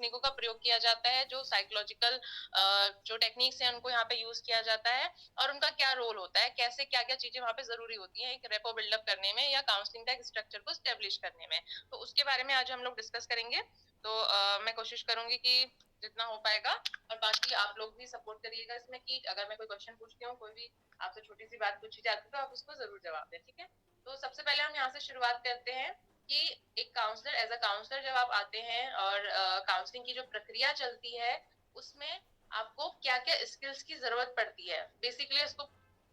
टेक्निकों का प्रयोग किया जाता है, जो साइकोलॉजिकल जो टेक्निक्स हैं उनको यहाँ पे यूज किया जाता है, और उनका क्या रोल होता है, कैसे क्या क्या चीजें वहाँ पे जरूरी होती हैं एक रेपो बिल्डअप करने में या काउंसलिंग का एक स्ट्रक्चर को स्टेब्लिश करने में। तो उसके बारे में आज हम लोग डिस्कस करेंगे। तो मैं कोशिश करूंगी कि जितना हो पाएगा, और बाकी आप लोग भी सपोर्ट करिएगा इसमें कि अगर मैं कोई क्वेश्चन पूछती हूँ, कोई भी आपसे छोटी सी बात पूछी जाती है तो आप उसको जरूर जवाब दें, ठीक है। तो सबसे पहले हम यहाँ से शुरुआत करते हैं कि एक काउंसलर, एज अ काउंसलर जब आप आते हैं और काउंसलिंग की जो प्रक्रिया चलती है उसमें आपको क्या क्या स्किल्स की जरूरत पड़ती है, बेसिकली इसको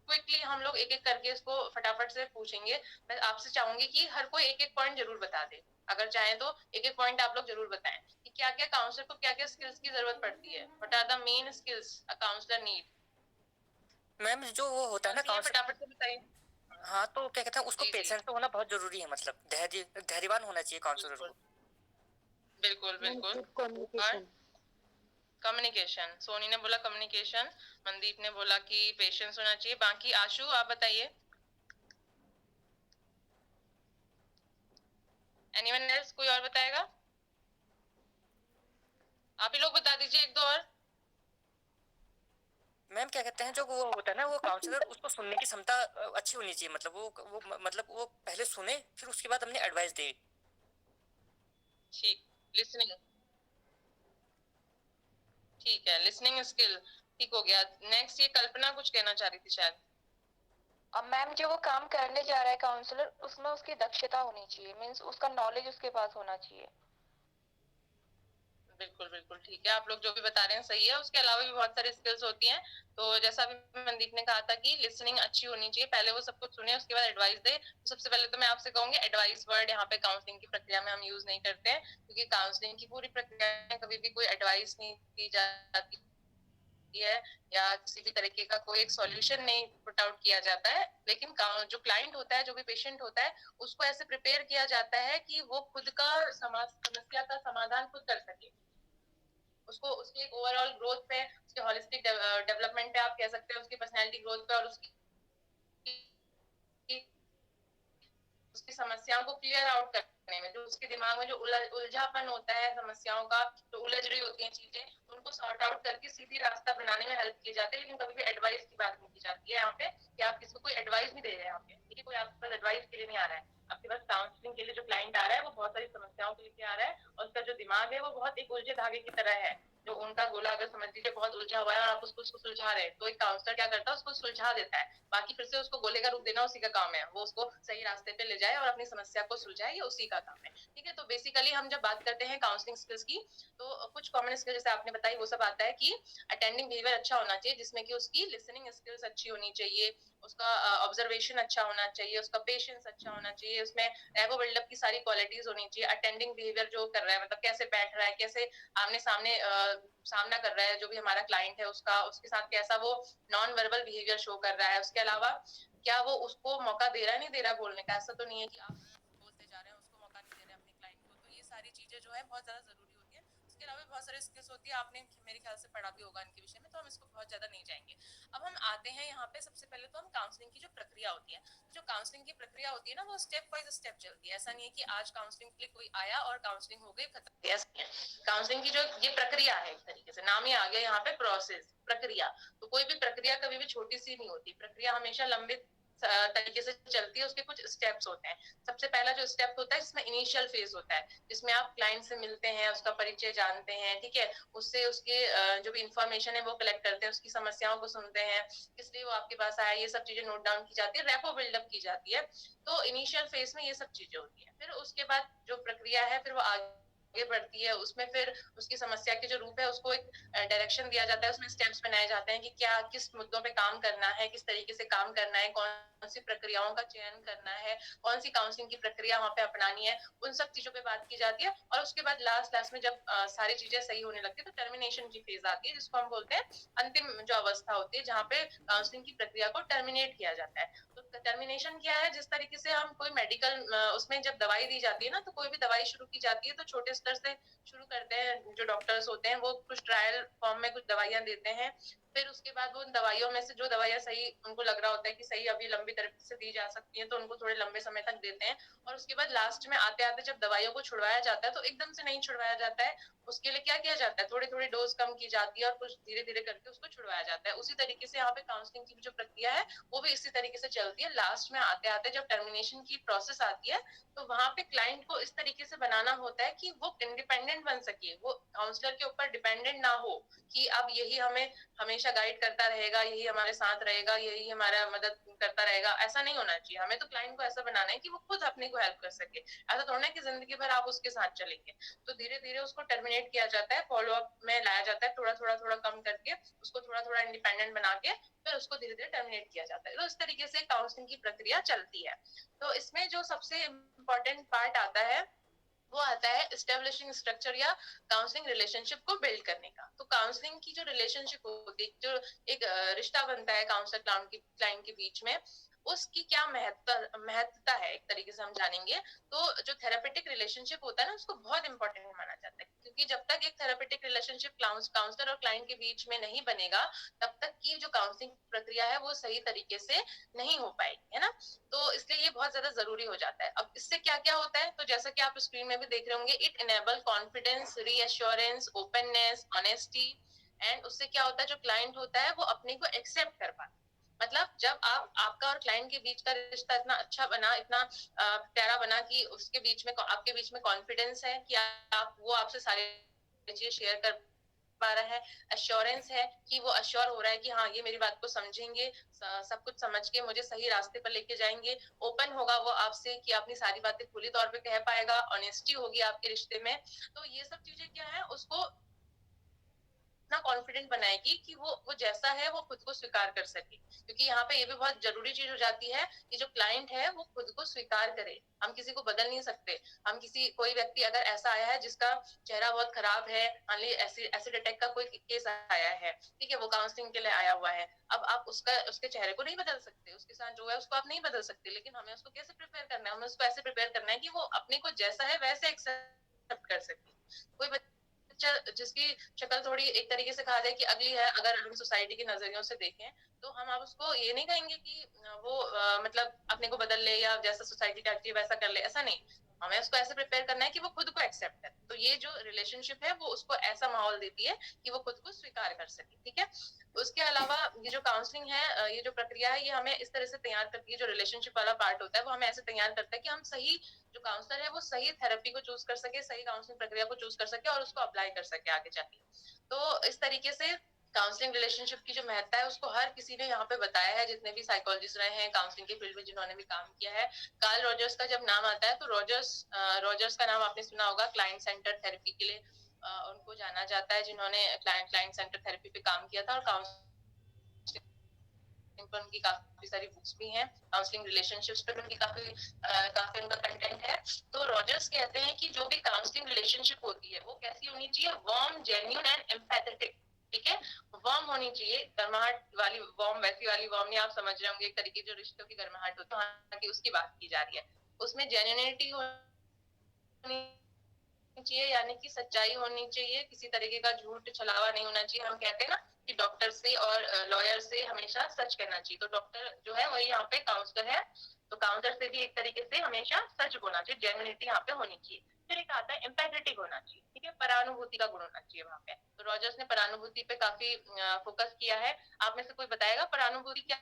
क्विकली हम लोग एक एक करके इसको फटाफट से पूछेंगे। मैं आपसे चाहूंगी कि हर कोई एक एक पॉइंट जरूर बता दे, अगर चाहे तो एक एक पॉइंट आप लोग जरूर बताएं कि क्या क्या काउंसलर को क्या क्या स्किल्स की जरूरत पड़ती है। What are the main skills a counsellor need. Ma'am जो वो होता है ना काउंसलर, फटाफट से बताइए। हाँ तो क्या कहते हैं उसको जी जी, पेशेंस तो होना बहुत जरूरी है, मतलब धैर्यवान होना चाहिए काउंसलर बिल्कुल को। बिल्कुल बिल्कुल। और कम्युनिकेशन, सोनी ने बोला कम्युनिकेशन, मनदीप ने बोला कि पेशेंस होना चाहिए। बाकी आशु आप बताइए, एनीवन एल्स, कोई और बताएगा? आप ही लोग बता दीजिए एक दो और। मैम क्या कहते हैं जो वो होता है ना वो काउंसलर, उसको सुनने की क्षमता अच्छी होनी चाहिए, मतलब वो पहले सुने फिर उसके बाद हमने एडवाइस दे। ठीक, लिसनिंग, ठीक है, लिसनिंग स्किल ठीक हो गया। नेक्स्ट ये कल्पना कुछ कहना चाह रही थी शायद। अब मैम जो वो काम करने जा रहा है काउंसलर, उसमें उसकी दक्षता होनी चाहिए, मीन्स उसका नॉलेज उसके पास होना चाहिए। बिल्कुल बिल्कुल ठीक है, आप लोग जो भी बता रहे हैं सही है। उसके अलावा भी बहुत सारी स्किल्स होती हैं। तो जैसा अभी मनदीप ने कहा था कि लिसनिंग अच्छी होनी चाहिए, पहले वो सब कुछ सुने उसके बाद एडवाइस दे। तो सबसे पहले तो मैं आपसे कहूंगी एडवाइस वर्ड यहाँ पे काउंसलिंग की प्रक्रिया में हम यूज नहीं करते हैं, क्योंकि काउंसलिंग की पूरी प्रक्रिया में कभी भी कोई एडवाइस नहीं दी जाती है या किसी भी तरीके का कोई एक सॉल्यूशन नहीं पुट आउट किया जाता है। लेकिन जो क्लाइंट होता है, जो भी पेशेंट होता है, उसको ऐसे प्रिपेयर किया जाता है कि वो खुद का समस्या का समाधान खुद कर सके। उसको उसकी एक ओवरऑल ग्रोथ पे, उसके होलिस्टिक डेवलपमेंट पे आप कह सकते हैं, उसकी पर्सनैलिटी ग्रोथ पे और उसकी उसकी समस्याओं को क्लियर आउट करने में, जो उसके दिमाग में जो उलझापन होता है, समस्याओं का जो उलझ रही होती हैं चीजें, उनको सॉर्ट आउट करके सीधी रास्ता बनाने में हेल्प की जाती है। लेकिन कभी भी एडवाइस की बात नहीं की जाती है यहाँ पे कि आप किसी को कोई एडवाइस नहीं दे रहे हैं। यहाँ पे ठीक है, कोई आपके पास एडवाइस के लिए नहीं आ रहा है, आपके पास काउंसलिंग के लिए जो क्लाइंट आ रहा है वो बहुत सारी समस्याओं को लेके आ रहा है, और उसका जो दिमाग है वो बहुत एक उलझे धागे की तरह है। जो उनका गोला अगर समझ लीजिए बहुत उलझा हुआ है और आप उसको सुलझा रहे हैं, तो एक काउंसलर क्या करता है, उसको सुलझा देता है। बाकी फिर से उसको गोले का रूप देना उसी का काम है, वो उसको सही रास्ते पे ले जाए और अपनी समस्या को सुलझाए, ये उसी का काम है। ठीक है, तो बेसिकली हम जब बात करते हैं काउंसलिंग स्किल्स की, तो कुछ कॉमन स्किल जैसे आपने बताई वो सब आता है कि अटेंडिंग बिहेवियर अच्छा होना चाहिए, जिसमें कि उसकी लिसनिंग स्किल्स अच्छी होनी चाहिए, उसका ऑब्जर्वेशन अच्छा होना चाहिए, उसका पेशेंस अच्छा होना चाहिए, उसमें एगो बिल्डअप की सारी क्वालिटीज होनी चाहिए। अटेंडिंग बिहेवियर जो कर रहा है, मतलब कैसे बैठ रहा है, कैसे आमने सामने सामना कर रहा है, जो भी हमारा क्लाइंट है उसका, उसके साथ कैसा वो नॉन वर्बल बिहेवियर शो कर रहा है। उसके अलावा क्या वो उसको मौका दे रहा है, नहीं दे रहा बोलने का, ऐसा तो नहीं है कि आप बोलते जा रहे हैं उसको मौका नहीं दे रहे अपने क्लाइंट को। तो ये सारी चीजें जो है बहुत ज्यादा जरूरी होती है। उसके अलावा बहुत सारे स्किल्स होती है, आपने मेरे ख्याल से पढ़ा भी होगा इनके विषय में, तो हम इसको बहुत ज्यादा नहीं जाएंगे। अब हम आते हैं यहाँ पे, सबसे पहले तो हम काउंसलिंग की जो प्रक्रिया होती है, जो काउंसलिंग की प्रक्रिया होती है ना, वो स्टेप बाय स्टेप चलती है। ऐसा नहीं है कि आज काउंसलिंग के लिए कोई आया और काउंसलिंग हो गई खत्म। ऐसा काउंसलिंग की जो ये प्रक्रिया है, एक तरीके से नाम ही आ गया यहाँ पे, प्रोसेस, प्रक्रिया। तो कोई भी प्रक्रिया कभी भी छोटी सी नहीं होती, प्रक्रिया हमेशा लंबे तरीके से चलती है, उसके कुछ स्टेप्स होते हैं। सबसे पहला जो स्टेप होता है इसमें इनिशियल फेज होता है, जिसमें आप क्लाइंट से मिलते हैं, उसका परिचय जानते हैं, ठीक है, उससे उसके जो भी इंफॉर्मेशन है वो कलेक्ट करते हैं, उसकी समस्याओं को सुनते हैं, किस लिए वो आपके पास आया, ये सब चीजें नोट डाउन की जाती है, रेपो बिल्डअप की जाती है। तो इनिशियल फेज में ये सब चीजें होती है। फिर उसके बाद जो प्रक्रिया है फिर वो आगे बढ़ती है, उसमें फिर उसकी समस्या के जो रूप है उसको एक डायरेक्शन दिया जाता है, उसमें स्टेप्स बनाए जाते हैं कि क्या किस मुद्दों पे काम करना है, किस तरीके से काम करना है, कौन सी प्रक्रियाओं का चयन करना है, कौन सी काउंसलिंग की प्रक्रिया वहां पे अपनानी है, उन सब चीजों पे बात की जाती है। और उसके बाद लास्ट में जब सारी चीजें सही होने लगती है तो टर्मिनेशन की फेज आती है, जिसको हम बोलते हैं अंतिम जो अवस्था होती है, जहाँ पे काउंसलिंग की प्रक्रिया को टर्मिनेट किया जाता है। तो टर्मिनेशन क्या है, जिस तरीके से हम कोई मेडिकल उसमें जब दवाई दी जाती है ना, तो कोई भी दवाई शुरू की जाती है तो छोटे स्तर से शुरू करते हैं। जो डॉक्टर्स होते हैं वो कुछ ट्रायल फॉर्म में कुछ दवाइयां देते हैं, फिर उसके बाद वो उन दवाइयों में से जो दवाइयां सही उनको लग रहा होता है कि सही अभी लंबी तरह से दी जा सकती है, तो उनको थोड़े लंबे समय तक देते हैं। और उसके बाद लास्ट में आते आते जब दवाइयों को छुड़वाया जाता है तो एकदम से नहीं छुड़वाया जाता है, उसके लिए क्या किया जाता है, थोड़ी थोड़ी डोज कम की जाती है और कुछ धीरे धीरे करके उसको छुड़वाया जाता है। उसी तरीके से यहाँ पे काउंसलिंग की जो प्रक्रिया है वो भी इसी तरीके से चलती है। लास्ट में आते आते जब टर्मिनेशन की प्रोसेस आती है तो वहां पे क्लाइंट को इस तरीके से बनाना होता है कि वो इंडिपेंडेंट बन सके, वो काउंसलर के ऊपर डिपेंडेंट ना हो कि अब यही हमें हमेशा गाइड करता रहेगा, यही हमारे साथ रहेगा, यही हमारा मदद करता रहेगा। ऐसा नहीं होना चाहिए। हमें तो क्लाइंट को ऐसा बनाना है कि वो खुद अपने को हेल्प कर सके। ऐसा थोड़ा ना कि जिंदगी भर आप उसके साथ चलेंगे। तो धीरे धीरे उसको टर्मिनेट किया जाता है, फॉलो अप में लाया जाता है, थोड़ा थोड़ा थोड़ा कम करके उसको थोड़ा थोड़ा इंडिपेंडेंट बना के फिर उसको धीरे धीरे टर्मिनेट किया जाता है। तो इस तरीके से काउंसलिंग की प्रक्रिया चलती है। तो इसमें जो सबसे इम्पोर्टेंट पार्ट आता है वो आता है एस्टेब्लिशिंग स्ट्रक्चर या काउंसलिंग रिलेशनशिप को बिल्ड करने का। तो काउंसलिंग की जो रिलेशनशिप होती है, जो एक रिश्ता बनता है काउंसलर क्लाइंट के बीच में, उसकी क्या महत्वता है एक तरीके से हम जानेंगे। तो जो थेरेपेटिक रिलेशनशिप होता है ना उसको बहुत इंपॉर्टेंट माना जाता है, क्योंकि जब तक एक थेरेपेटिक रिलेशनशिप काउंसलर और क्लाइंट के बीच में नहीं बनेगा तब तक की जो काउंसलिंग प्रक्रिया है वो सही तरीके से नहीं हो पाएगी, है ना। तो इसलिए ये बहुत ज्यादा जरूरी हो जाता है। अब इससे क्या क्या होता है, तो जैसा कि आप स्क्रीन में भी देख रहे होंगे, it enable confidence, reassurance, openness, honesty. And उससे क्या होता है, जो क्लाइंट होता है वो अपने को एक्सेप्ट कर पाता है। मतलब जब आपका और क्लाइंट के बीच का रिश्ता इतना अच्छा बना, इतना प्यारा बना कि उसके बीच में आपके बीच में कॉन्फिडेंस है कि आप वो आपसे सारी चीजें शेयर कर पा रहा है, एश्योरेंस है कि वो अश्योर हो रहा है कि हाँ ये मेरी बात को समझेंगे, सब कुछ समझ के मुझे सही रास्ते पर लेके जाएंगे, ओपन होगा वो आपसे कि अपनी सारी बातें खुली तौर पे कह पाएगा, ऑनेस्टी होगी आपके रिश्ते में। तो ये सब चीजें क्या है, उसको इतना कॉन्फिडेंट बनाएगी कि वो जैसा है वो खुद को स्वीकार कर सके। क्योंकि यहाँ पे ये भी बहुत जरूरी चीज हो जाती है कि जो क्लाइंट है वो खुद को स्वीकार करे। हम किसी को बदल नहीं सकते। हम कोई व्यक्ति अगर ऐसा आया है जिसका चेहरा बहुत खराब है, मान ली एसिड अटैक का कोई केस आया है, ठीक है, वो काउंसलिंग के लिए आया हुआ है, अब आप उसके चेहरे को नहीं बदल सकते, उसके साथ जो है उसको आप नहीं बदल सकते, लेकिन हमें उसको कैसे प्रिपेयर करना है, हमें उसको ऐसे प्रिपेयर करना है कि वो अपने को जैसा है वैसे एक्सेप्ट कर सके। कोई जिसकी शक्ल थोड़ी एक तरीके से कहा जाए कि अगली है, अगर हम सोसाइटी के नजरियों से देखें तो हम आप उसको ये नहीं कहेंगे कि वो मतलब अपने को बदल ले या जैसा सोसाइटी चाहती है वैसा कर ले, ऐसा नहीं। हमें उसको ऐसे प्रिपेयर करना है कि वो खुद को एक्सेप्ट करे। तो ये जो रिलेशनशिप है वो उसको ऐसा माहौल देती है कि वो खुद को स्वीकार कर सके, ठीक है। उसके अलावा ये जो काउंसलिंग है, ये जो प्रक्रिया है, ये हमें इस तरह से तैयार करती है, जो रिलेशनशिप वाला पार्ट होता है वो हमें ऐसे तैयार करता है कि हम सही, जो काउंसलर है वो सही थेरेपी को चूज कर सके, सही काउंसलिंग प्रक्रिया को चूज कर सके और उसको अप्लाई कर सके आगे जाके। तो इस तरीके से काउंसलिंग रिलेशनशिप की जो महत्ता है उसको हर किसी ने यहाँ पे बताया है, जितने भी साइकोलॉजिस्ट रहे हैं काउंसलिंग के फील्ड में जिन्होंने भी काम किया है। कार्ल रॉजर्स का जब नाम आता है तो रॉजर्स का नाम आपने सुना होगा, क्लाइंट सेंटर थेरेपी के लिए उनको जाना जाता है, जिन्होंने क्लाइंट सेंटर थेरेपी पे काम किया था। और काउंसलिंग पर उनकी काफी सारी बुक्स भी हैं, काउंसलिंग रिलेशनशिप्स पर उनकी काफी उनका कंटेंट है। तो रॉजर्स कहते हैं कि जो भी काउंसलिंग रिलेशनशिप होती है वो कैसी होनी चाहिए, वार्म, जेन्युइन एंड एम्पैथेटिक, ठीक है। वार्म होनी चाहिए, गर्माहट वाली वार्म, वैसी वाली वार्म नहीं, आप समझ रहे होंगे, एक तरीके जो रिश्तों की गर्माहट होती है कि उसकी बात की जा रही है। उसमें जेन्युइनिटी होनी चाहिए, यानी कि सच्चाई होनी चाहिए, किसी तरीके का झूठ छलावा नहीं होना चाहिए। हम कहते हैं ना कि डॉक्टर से और लॉयर से हमेशा सच कहना चाहिए, तो डॉक्टर जो है वही यहाँ पे काउंसलर है, तो काउंसलर से भी एक तरीके से हमेशा सच बोलना चाहिए, जेन्युइनिटी यहाँ पे होनी चाहिए। फिर एक आता है एम्पैथेटिक होना चाहिए, ठीक है, परानुभूति का गुण होना चाहिए वहाँ पे। तो रॉजर्स ने परानुभूति पे काफी फोकस किया है। आप में से कोई बताएगा परानुभूति क्या?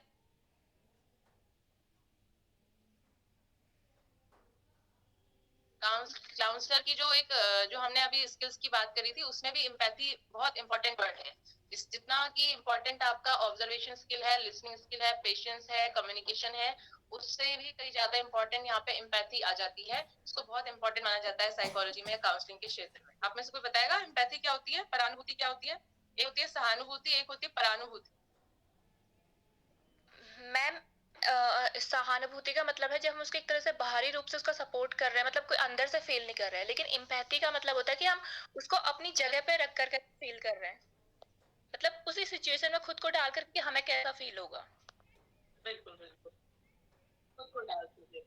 काउंसलर की जो हमने अभी स्किल्स की बात करी थी उसमें भी एम्पैथी बहुत इंपॉर्टेंट वर्ड है। जितना कि इम्पोर्टेंट आपका ऑब्जर्वेशन स्किल है, लिसनिंग स्किल है, पेशेंस है, कम्युनिकेशन है, उससे भी कई ज्यादा इंपॉर्टेंट यहाँ पे एम्पैथी आ जाती है। इसको बहुत इंपॉर्टेंट माना जाता है साइकोलॉजी में, काउंसलिंग के क्षेत्र में। आप में से कोई बताएगा एम्पैथी क्या होती है, परानुभूति क्या होती है? एक होती है सहानुभूति, एक होती है परानुभूति। मैम, सहानुभूति का मतलब है जब हम उसको एक तरह से बाहरी रूप से उसका सपोर्ट कर रहे हैं, मतलब कोई अंदर से फील नहीं कर रहा है। लेकिन इम्पैथी का मतलब होता है कि हम उसको अपनी जगह पे रख कर फील कर रहे हैं, मतलब उसी सिचुएशन में खुद को डाल कर कि हमें कैसा फील होगा। बिल्कुल बिल्कुल, खुद को डाल दीजिए।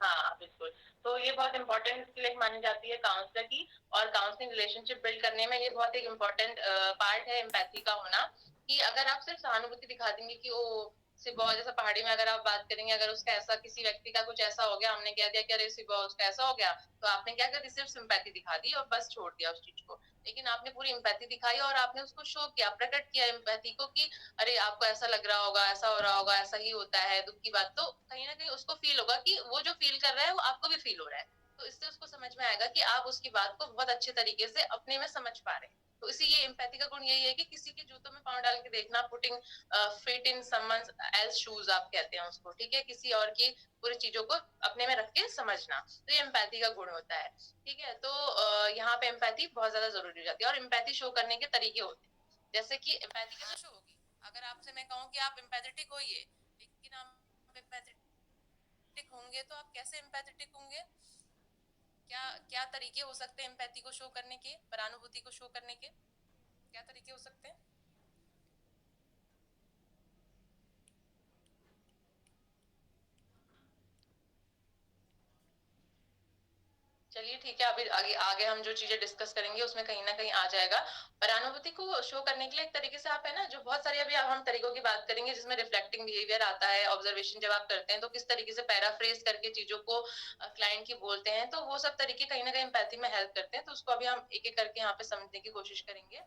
हाँ, बिल्कुल। तो ये बहुत इम्पोर्टेंट स्किल एक मानी जाती है काउंसलर की, और काउंसलिंग रिलेशनशिप बिल्ड करने में ये बहुत एक इम्पोर्टेंट पार्ट है एम्पैथी का होना, कि अगर आप सिर्फ सहानुभूति दिखा देंगे कि ओ सिर्फ जैसे पहाड़ी में अगर आप बात करेंगे, अगर उसका ऐसा किसी व्यक्ति का कुछ ऐसा हो गया, हमने कह दिया कि अरे सिर्फ उसका ऐसा हो गया, तो आपने क्या कर दी, सिर्फ सिंपैथी दिखा दी और बस छोड़ दिया उस चीज को। लेकिन आपने पूरी एम्पैथी दिखाई और आपने उसको शो किया, प्रकट किया एम्पैथी को कि अरे आपको ऐसा लग रहा होगा, ऐसा हो रहा होगा, ऐसा ही होता है, दुख की बात, तो कहीं ना कहीं उसको फील होगा कि वो जो फील कर रहा है वो आपको भी फील हो रहा है। तो इससे उसको समझ में आएगा कि आप उसकी बात को बहुत अच्छे तरीके से अपने में समझ पा रहे हैं। तो इसी ये एम्पैथी का गुण यही है कि किसी के जूतों में पाँव डाल के देखना, putting fit in someone else shoes आप कहते हैं उसको, ठीक है, किसी और की पूरी चीजों को अपने में रख के समझना, तो ये एम्पैथी का गुण होता है। ठीक है, तो यहाँ पे एम्पैथी बहुत ज्यादा जरूरी हो जाती है, और एम्पैथी शो करने के तरीके होते हैं, जैसे कि एम्पैथी कैसे शो होगी। अगर आपसे मैं कहूँ कि आप एम्पैथेटिक होइए, लेकिन आप एम्पैथेटिक होंगे तो आप कैसे एम्पैथेटिक होंगे, क्या क्या तरीके हो सकते हैं एम्पैथी को शो करने के, परानुभूति को शो करने के क्या तरीके हो सकते हैं। चलिए ठीक है, अभी आगे आगे हम जो चीजें डिस्कस करेंगे उसमें कहीं ना कहीं आ जाएगा। परानुभूति को शो करने के लिए एक तरीके से आप है ना, जो बहुत सारी अभी हम तरीकों की बात करेंगे जिसमें रिफ्लेक्टिंग बिहेवियर आता है, ऑब्जर्वेशन जब आप करते हैं तो किस तरीके से पैराफ्रेज करके चीजों को क्लाइंट की बोलते हैं, तो वो सब तरीके कहीं ना कहीं एम्पैथी में हेल्प करते हैं। तो उसको अभी हम एक एक करके यहाँ पे समझने की कोशिश करेंगे।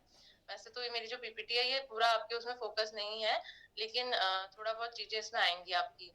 वैसे तो ये मेरी जो पीपीटी है ये पूरा आपके उसमें फोकस नहीं है, लेकिन थोड़ा बहुत चीजें इसमें आएंगी आपकी।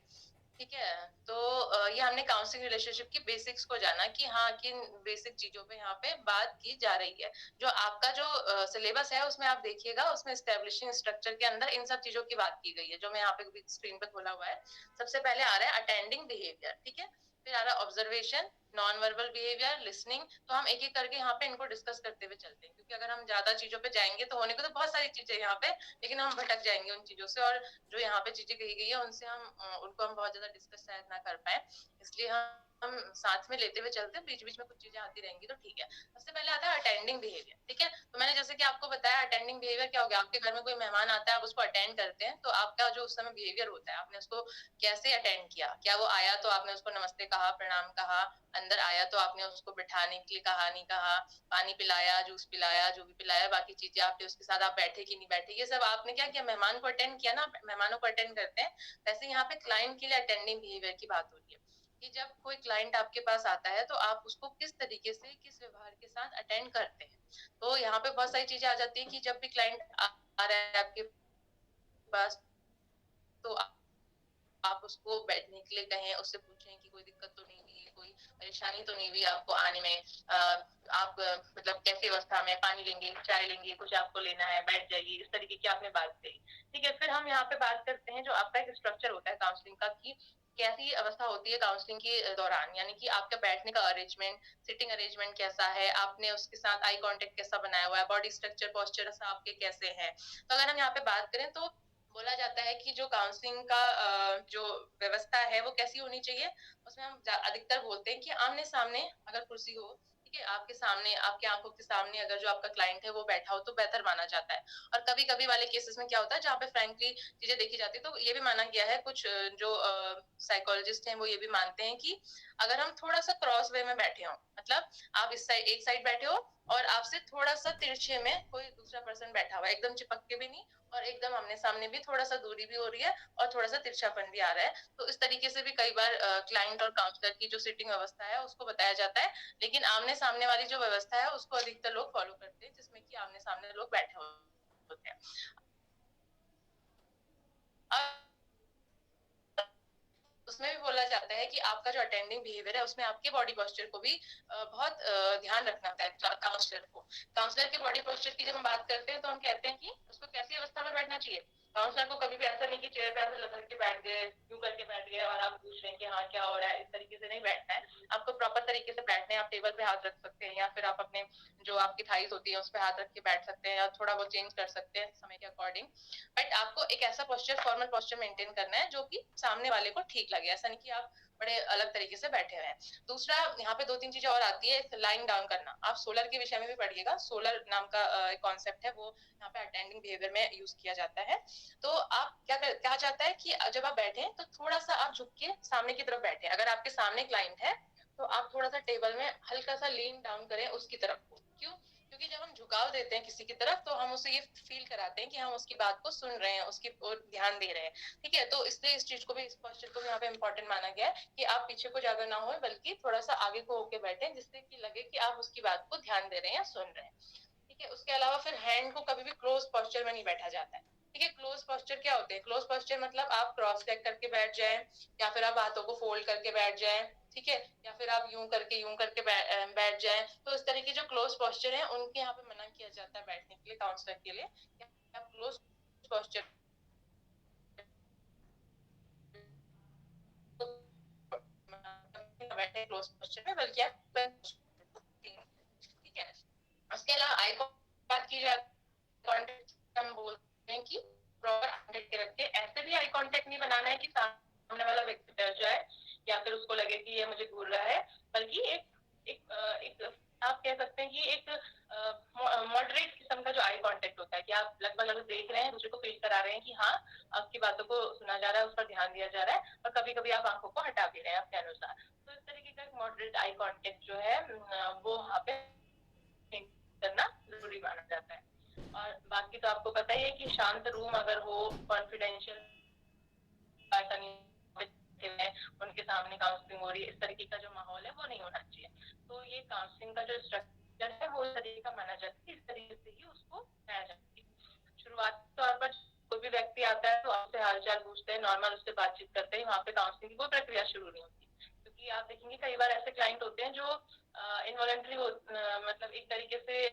ठीक है, तो ये हमने काउंसलिंग रिलेशनशिप की बेसिक्स को जाना कि हाँ किन बेसिक चीजों पे यहाँ पे बात की जा रही है। जो आपका जो सिलेबस है उसमें आप देखिएगा, उसमें एस्टेब्लिशिंग स्ट्रक्चर के अंदर इन सब चीजों की बात की गई है, जो मैं यहाँ पे स्क्रीन पे खोला हुआ है। सबसे पहले आ रहा है अटेंडिंग बिहेवियर, ठीक है, फिर आ रहा है observation, non verbal behaviour, listening. तो हम एक एक करके यहाँ पे इनको डिस्कस करते हुए चलते हैं, क्योंकि अगर हम ज्यादा चीजों पे जाएंगे तो होने को तो बहुत सारी चीजें यहाँ पे, लेकिन हम भटक जाएंगे उन चीजों से, और जो यहाँ पे चीजें कही गई है उनसे उनको हम बहुत ज्यादा डिस्कस शायद ना कर पाए, इसलिए हम साथ में लेते हुए चलते हैं, बीच बीच में कुछ चीजें आती रहेंगी तो ठीक है। सबसे पहले आता है अटेंडिंग बिहेवियर, ठीक है। तो मैंने जैसे कि आपको बताया अटेंडिंग बिहेवियर क्या हो गया, आपके घर में कोई मेहमान आता है, आप उसको अटेंड करते हैं, तो आपका जो उस समय बिहेवियर होता है, आपने उसको कैसे अटेंड किया, क्या वो आया तो आपने उसको नमस्ते कहा, प्रणाम कहा, अंदर आया तो आपने उसको बिठाने के लिए कहा नहीं कहा, पानी पिलाया, जूस पिलाया, जो भी पिलाया, बाकी चीजें आपने उसके साथ, आप बैठे कि नहीं बैठे, ये सब आपने क्या किया, मेहमान को अटेंड किया ना, मेहमानों को अटेंड करते हैं। वैसे यहाँ पे क्लाइंट के लिए अटेंडिंग बिहेवियर की बात हो रही है कि जब कोई क्लाइंट आपके पास आता है तो आप उसको किस तरीके से, किस व्यवहार के साथ अटेंड करते हैं। तो यहाँ पे बहुत सारी चीजें आ जाती है कि जब भी क्लाइंट आ रहा है आपके पास, तो आप उसको बैठने के लिए कहें, उससे पूछें कि कोई दिक्कत तो नहीं हुई, कोई परेशानी तो नहीं हुई आपको आने में, आप मतलब कैसी अवस्था में, पानी लेंगे, चाय लेंगे, कुछ आपको लेना है, बैठ जाइए, इस तरीके की आपने बात कही। ठीक है, फिर हम यहाँ पे बात करते हैं जो आपका एक स्ट्रक्चर होता है काउंसलिंग का, कि कैसी अवस्था होती है काउंसलिंग के दौरान, यानी कि आपका बैठने का अरेंजमेंट, सिटिंग अरेंजमेंट कैसा है, आपने उसके साथ आई कांटेक्ट कैसा बनाया हुआ है, बॉडी स्ट्रक्चर, पोस्चर आपके कैसे हैं। तो अगर हम यहाँ पे बात करें तो बोला जाता है कि जो काउंसलिंग का जो व्यवस्था है वो कैसी होनी चाहिए, उसमें हम अधिकतर बोलते हैं कि आमने सामने अगर कुर्सी हो, ठीक है, आपके सामने, आपके आंखों के सामने अगर जो आपका क्लाइंट है वो बैठा हो तो बेहतर माना जाता है। और कभी कभी वाले केसेस में क्या होता है जहाँ पे फ्रैंकली चीजें देखी जाती है, तो ये भी माना गया है, कुछ जो साइकोलॉजिस्ट हैं वो ये भी मानते हैं कि अगर हम थोड़ा सा क्रॉस वे में बैठे हो, मतलब आप इस साइड, एक साइड बैठे हो और आपसे थोड़ा सा तिरछे में कोई दूसरा पर्सन बैठा हुआ है, एकदम चिपक के भी नहीं और एकदम आमने सामने भी, थोड़ा सा दूरी भी हो रही है और थोड़ा सा तिरछापन भी आ रहा है। तो इस तरीके से भी कई बार क्लाइंट और काउंसलर की जो सिटिंग व्यवस्था है उसको बताया जाता है, लेकिन आमने सामने वाली जो व्यवस्था है उसको अधिकतर लोग फॉलो करते हैं, जिसमें कि आमने सामने लोग बैठे होते हैं। उसमें भी बोला जाता है कि आपका जो अटेंडिंग बिहेवियर है उसमें आपके बॉडी पोस्चर को भी बहुत ध्यान रखना होता है काउंसलर को। काउंसलर के बॉडी पोस्चर की जब हम बात करते हैं तो हम कहते हैं कि उसको कैसी अवस्था में बैठना चाहिए। काउंसलर को कभी भी ऐसा नहीं कि चेयर पे ऐसे लटक के बैठ गए, यूं करके बैठ गए और आप पूछ रहे हैं कि हाँ क्या हो रहा है, इस तरीके से नहीं बैठना है। आपको प्रॉपर तरीके से बैठना है, आप टेबल पे हाथ रख सकते हैं या फिर आप अपने जो आपकी थाइज होती है उस पर हाथ रख के बैठ सकते हैं, या थोड़ा बहुत चेंज कर सकते हैं समय के अकॉर्डिंग। बट आपको एक ऐसा पोस्चर, फॉर्मल पोस्चर मेंटेन करना है जो कि सामने वाले को ठीक लगे। ऐसा नहीं कि आप बड़े अलग तरीके से बैठे हुए हैं। दूसरा यहाँ पे 2-3 चीजें और आती है, लाइंग डाउन करना। आप सोलर के विषय में भी पढ़िएगा, सोलर नाम का एक कॉन्सेप्ट है, वो यहाँ पे अटेंडिंग बिहेवियर में यूज किया जाता है। तो आप कहा जाता है कि जब आप बैठे तो थोड़ा सा आप झुक के सामने की तरफ बैठे। अगर आपके सामने क्लाइंट है तो आप थोड़ा सा टेबल में हल्का सा लीन डाउन करें उसकी तरफ। क्यों? क्योंकि जब हम झुकाव देते हैं किसी की तरफ तो हम उसे ये फील कराते हैं कि हम उसकी बात को सुन रहे हैं, उसकी ओर ध्यान दे रहे हैं। ठीक है, तो इसलिए इस चीज को भी, इस पोस्चर को भी यहाँ पे इम्पोर्टेंट माना गया है कि आप पीछे को जाकर ना हो, बल्कि थोड़ा सा आगे को होके बैठे, जिससे कि लगे कि आप उसकी बात को ध्यान दे रहे हैं या सुन रहे हैं। ठीक है, उसके अलावा फिर हैंड को कभी भी क्लोज पोस्चर में नहीं बैठा जाता है। ठीक है, क्लोज पोस्चर क्या होते हैं? क्लोज पोस्चर मतलब आप क्रॉस लेग करके बैठ जाएं, या फिर आप हाथों को फोल्ड करके बैठ जाएं। ठीक है, या फिर आप यूं करके बैठ जाएं। तो इस तरह के जो क्लोज पोस्चर हैं उनके यहाँ पे मना किया जाता है बैठने के लिए, काउंसलर के लिए। आप क्लोज पोस्चर बैठे क्लोज पोस्चर में, बल्कि आप ठीक है। उसके अलावा आई बात की जाए, कॉन्टेक्ट हम बोलते हैं कि प्रॉपर कॉन्टेक्ट के रखते। ऐसे भी आई कांटेक्ट नहीं बनाना है कि सामने वाला व्यक्ति डर जाए या फिर उसको लगे कि ये मुझे घूर रहा है, बल्कि एक आप कह सकते हैं कि एक मॉडरेट किस्म का जो आई कांटेक्ट होता है कि आप लगभग देख रहे हैं, दूसरे को फील करा रहे हैं कि हाँ आपकी बातों को सुना जा रहा है, उस पर ध्यान दिया जा रहा है, और कभी कभी आप आंखों को हटा भी रहे हैं अपने अनुसार। तो इस तरीके का एक मॉडरेट आई कांटेक्ट जो है वो वहाँ पे करना जरूरी माना जाता है। और बाकी तो आपको पता ही है कि शांत रूम अगर हो, कॉन्फिडेंशियल, उनके सामने काउंसलिंग हो रही है, इस तरीके का जो माहौल है वो नहीं होना चाहिए। तो ये काउंसलिंग का जो स्ट्रक्चर है वो इस तरीके का माना जाता है, इस तरीके से ही उसको बनाया जाता है। शुरुआती तौर पर कोई भी व्यक्ति आता है तो आपसे हालचाल पूछते हैं, नॉर्मल उससे बातचीत करते हैं, वहाँ पे काउंसलिंग की कोई प्रक्रिया शुरू नहीं होती। क्योंकि आप देखेंगे कई बार ऐसे क्लाइंट होते हैं जो इनवॉलंटरी मतलब एक तरीके से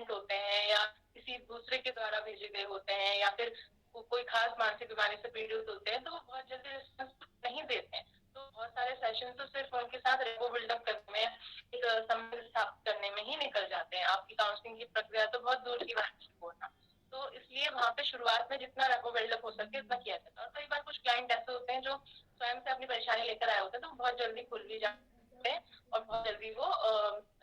होते हैं या किसी दूसरे के द्वारा भेजे गए होते हैं, या फिर कोई खास मानसिक बीमारी से पीड़ित होते हैं, तो वो बहुत जल्दी रिस्पॉन्स नहीं देते हैं। तो बहुत सारे सेशन तो सिर्फ उनके साथ रेपो बिल्डअप करने में, एक संबंध स्थापित करने में ही निकल जाते हैं। आपकी काउंसलिंग की प्रक्रिया तो बहुत दूर की बात होना। तो इसलिए वहाँ पे शुरुआत में जितना रेपो बिल्डअप हो सके उतना किया जाता है। और कई बार कुछ क्लाइंट ऐसे होते हैं जो स्वयं से अपनी परेशानी लेकर आए होते हैं, तो बहुत जल्दी खुल भी जाते हैं और बहुत जल्दी वो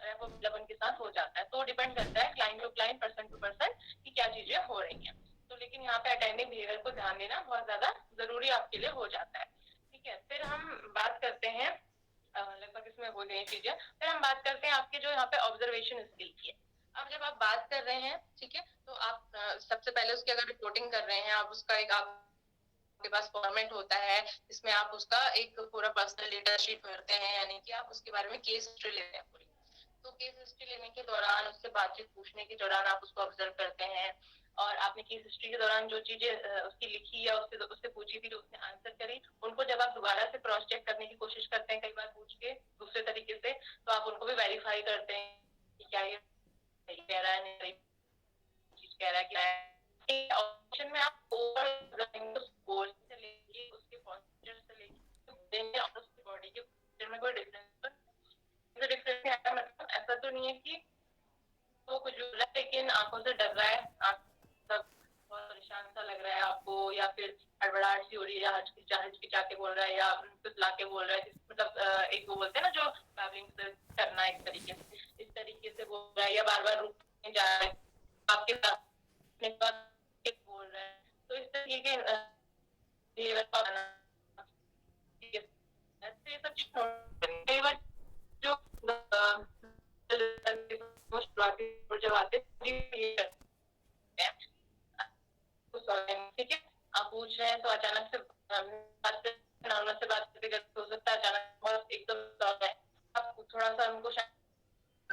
रेपो बिल्डअप उनके साथ हो जाता है। तो डिपेंड करता है client to client, person to person कि क्या चीजें हो रही हैं। तो लेकिन यहाँ पे अटेंडिंग बिहेवियर को ध्यान देना बहुत ज्यादा जरूरी आपके लिए हो जाता है। ठीक है, फिर हम बात करते हैं, लगभग इसमें हो गई चीजें, फिर हम बात करते हैं आपके जो यहाँ पे ऑब्जर्वेशन स्किल की है। अब जब आप बात कर रहे हैं, ठीक है, तो आप सबसे पहले उसकी अगर रिपोर्टिंग कर रहे हैं, आप उसका एक आपके पास फॉर्मेट होता है जिसमें आप उसका एक पूरा पर्सनल डेटा शीट भरते हैं, यानी कि आप उसके बारे में केस हिस्ट्री लेते हैं पूरी। तो केस हिस्ट्री लेने के दौरान, उससे बातचीत पूछने के दौरान आप उसको ऑब्जर्व करते हैं, और आपने केस हिस्ट्री के दौरान जो चीजें उसकी लिखी या उससे पूछी थी, जो उसने आंसर करी, उनको जब आप दोबारा से क्रॉस चेक करने की कोशिश करते हैं, कई बार पूछ के दूसरे तरीके से, तो आप उनको भी वेरीफाई करते हैं कि क्या ये सही कह रहा है, नहीं चीज कह रहा है, क्या है। ऑप्शन में आप गोल से लेके उसके पोस्चर से लेके और उसकी बॉडी के पोस्चर में कोई डिफरेंस है, मतलब ऐसा तो नहीं है कि वो कुछ रहा है लेकिन आंखों से डर रहा है, आंख सब बहुत परेशान सा लग रहा है आपको, या फिर हड़बड़ाहट सी हो रही है, हिचकिचा के बोल रहा है या तुतला के बोल रहा है, मतलब एक वो बोलते हैं ना जो ट्रैवलिंग से करना, एक तरीके से इस तरीके से बोल रहा है, या बार बार रुकने जा रहा है आपके साथ बोल रहा है। तो इस तरीके के कई बार जो जब आते ठीक है, आप पूछ रहे हैं तो अचानक से नॉर्मल से बात करते करते हो सकता है अचानक बहुत एकदम आप थोड़ा सा उनको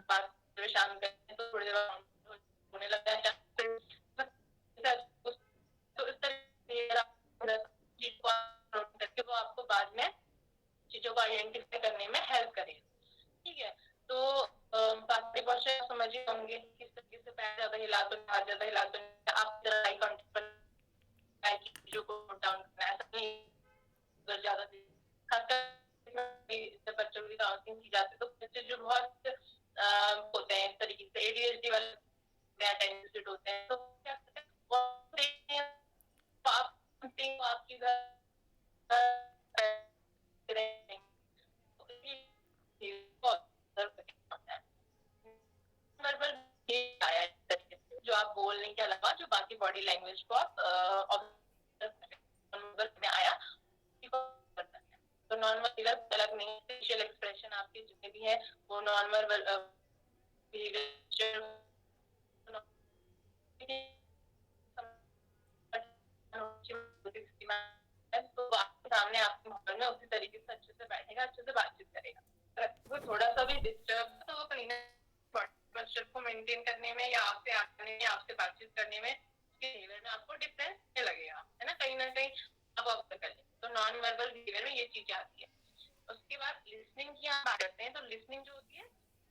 बात शांत करें तो थोड़ी देर होने लगता है। तो इस तरह चीज को करके वो आपको बाद में चीजों को आइडेंटिफाई करने में हेल्प करेगा। ठीक है, तो बाकी पोस्चर समझिए होंगे किस तरीके से पैर ज्यादा हिला तो हाथ ज्यादा हिला तो आप आई कांटेक्ट पर चीजों को नोट डाउन करना है, ऐसा नहीं अगर ज्यादा खासकर बच्चों की काउंसलिंग की जाती है तो बच्चे जो बहुत होते हैं इस तरीके से एडीएचडी वाले अटेंडेंट होते हैं, तो क्या करते हैं आप आपकी आप बोलने के अलावा जो बाकी बॉडी लैंग्वेज को आप में आया तो नॉर्मल अलग नहीं, फेशियल एक्सप्रेशन आपके जितने भी है वो नॉर्मल तो आपके सामने आपके माहौल में उसी तरीके से अच्छे से बैठेगा, अच्छे से बातचीत करेगा। वो थोड़ा सा भी डिस्टर्ब तो वो कहीं ना पोस्चर को मेंटेन करने में या आपसे आने में, आपसे बातचीत करने में, बिहेवियर में आपको डिफरेंस लगेगा, है ना, कहीं आप ऑब्जर्व कर लें। तो नॉन वर्बल बिहेवियर में ये चीजें आती है। उसके बाद लिसनिंग की हम बात करते हैं। तो लिसनिंग जो होती है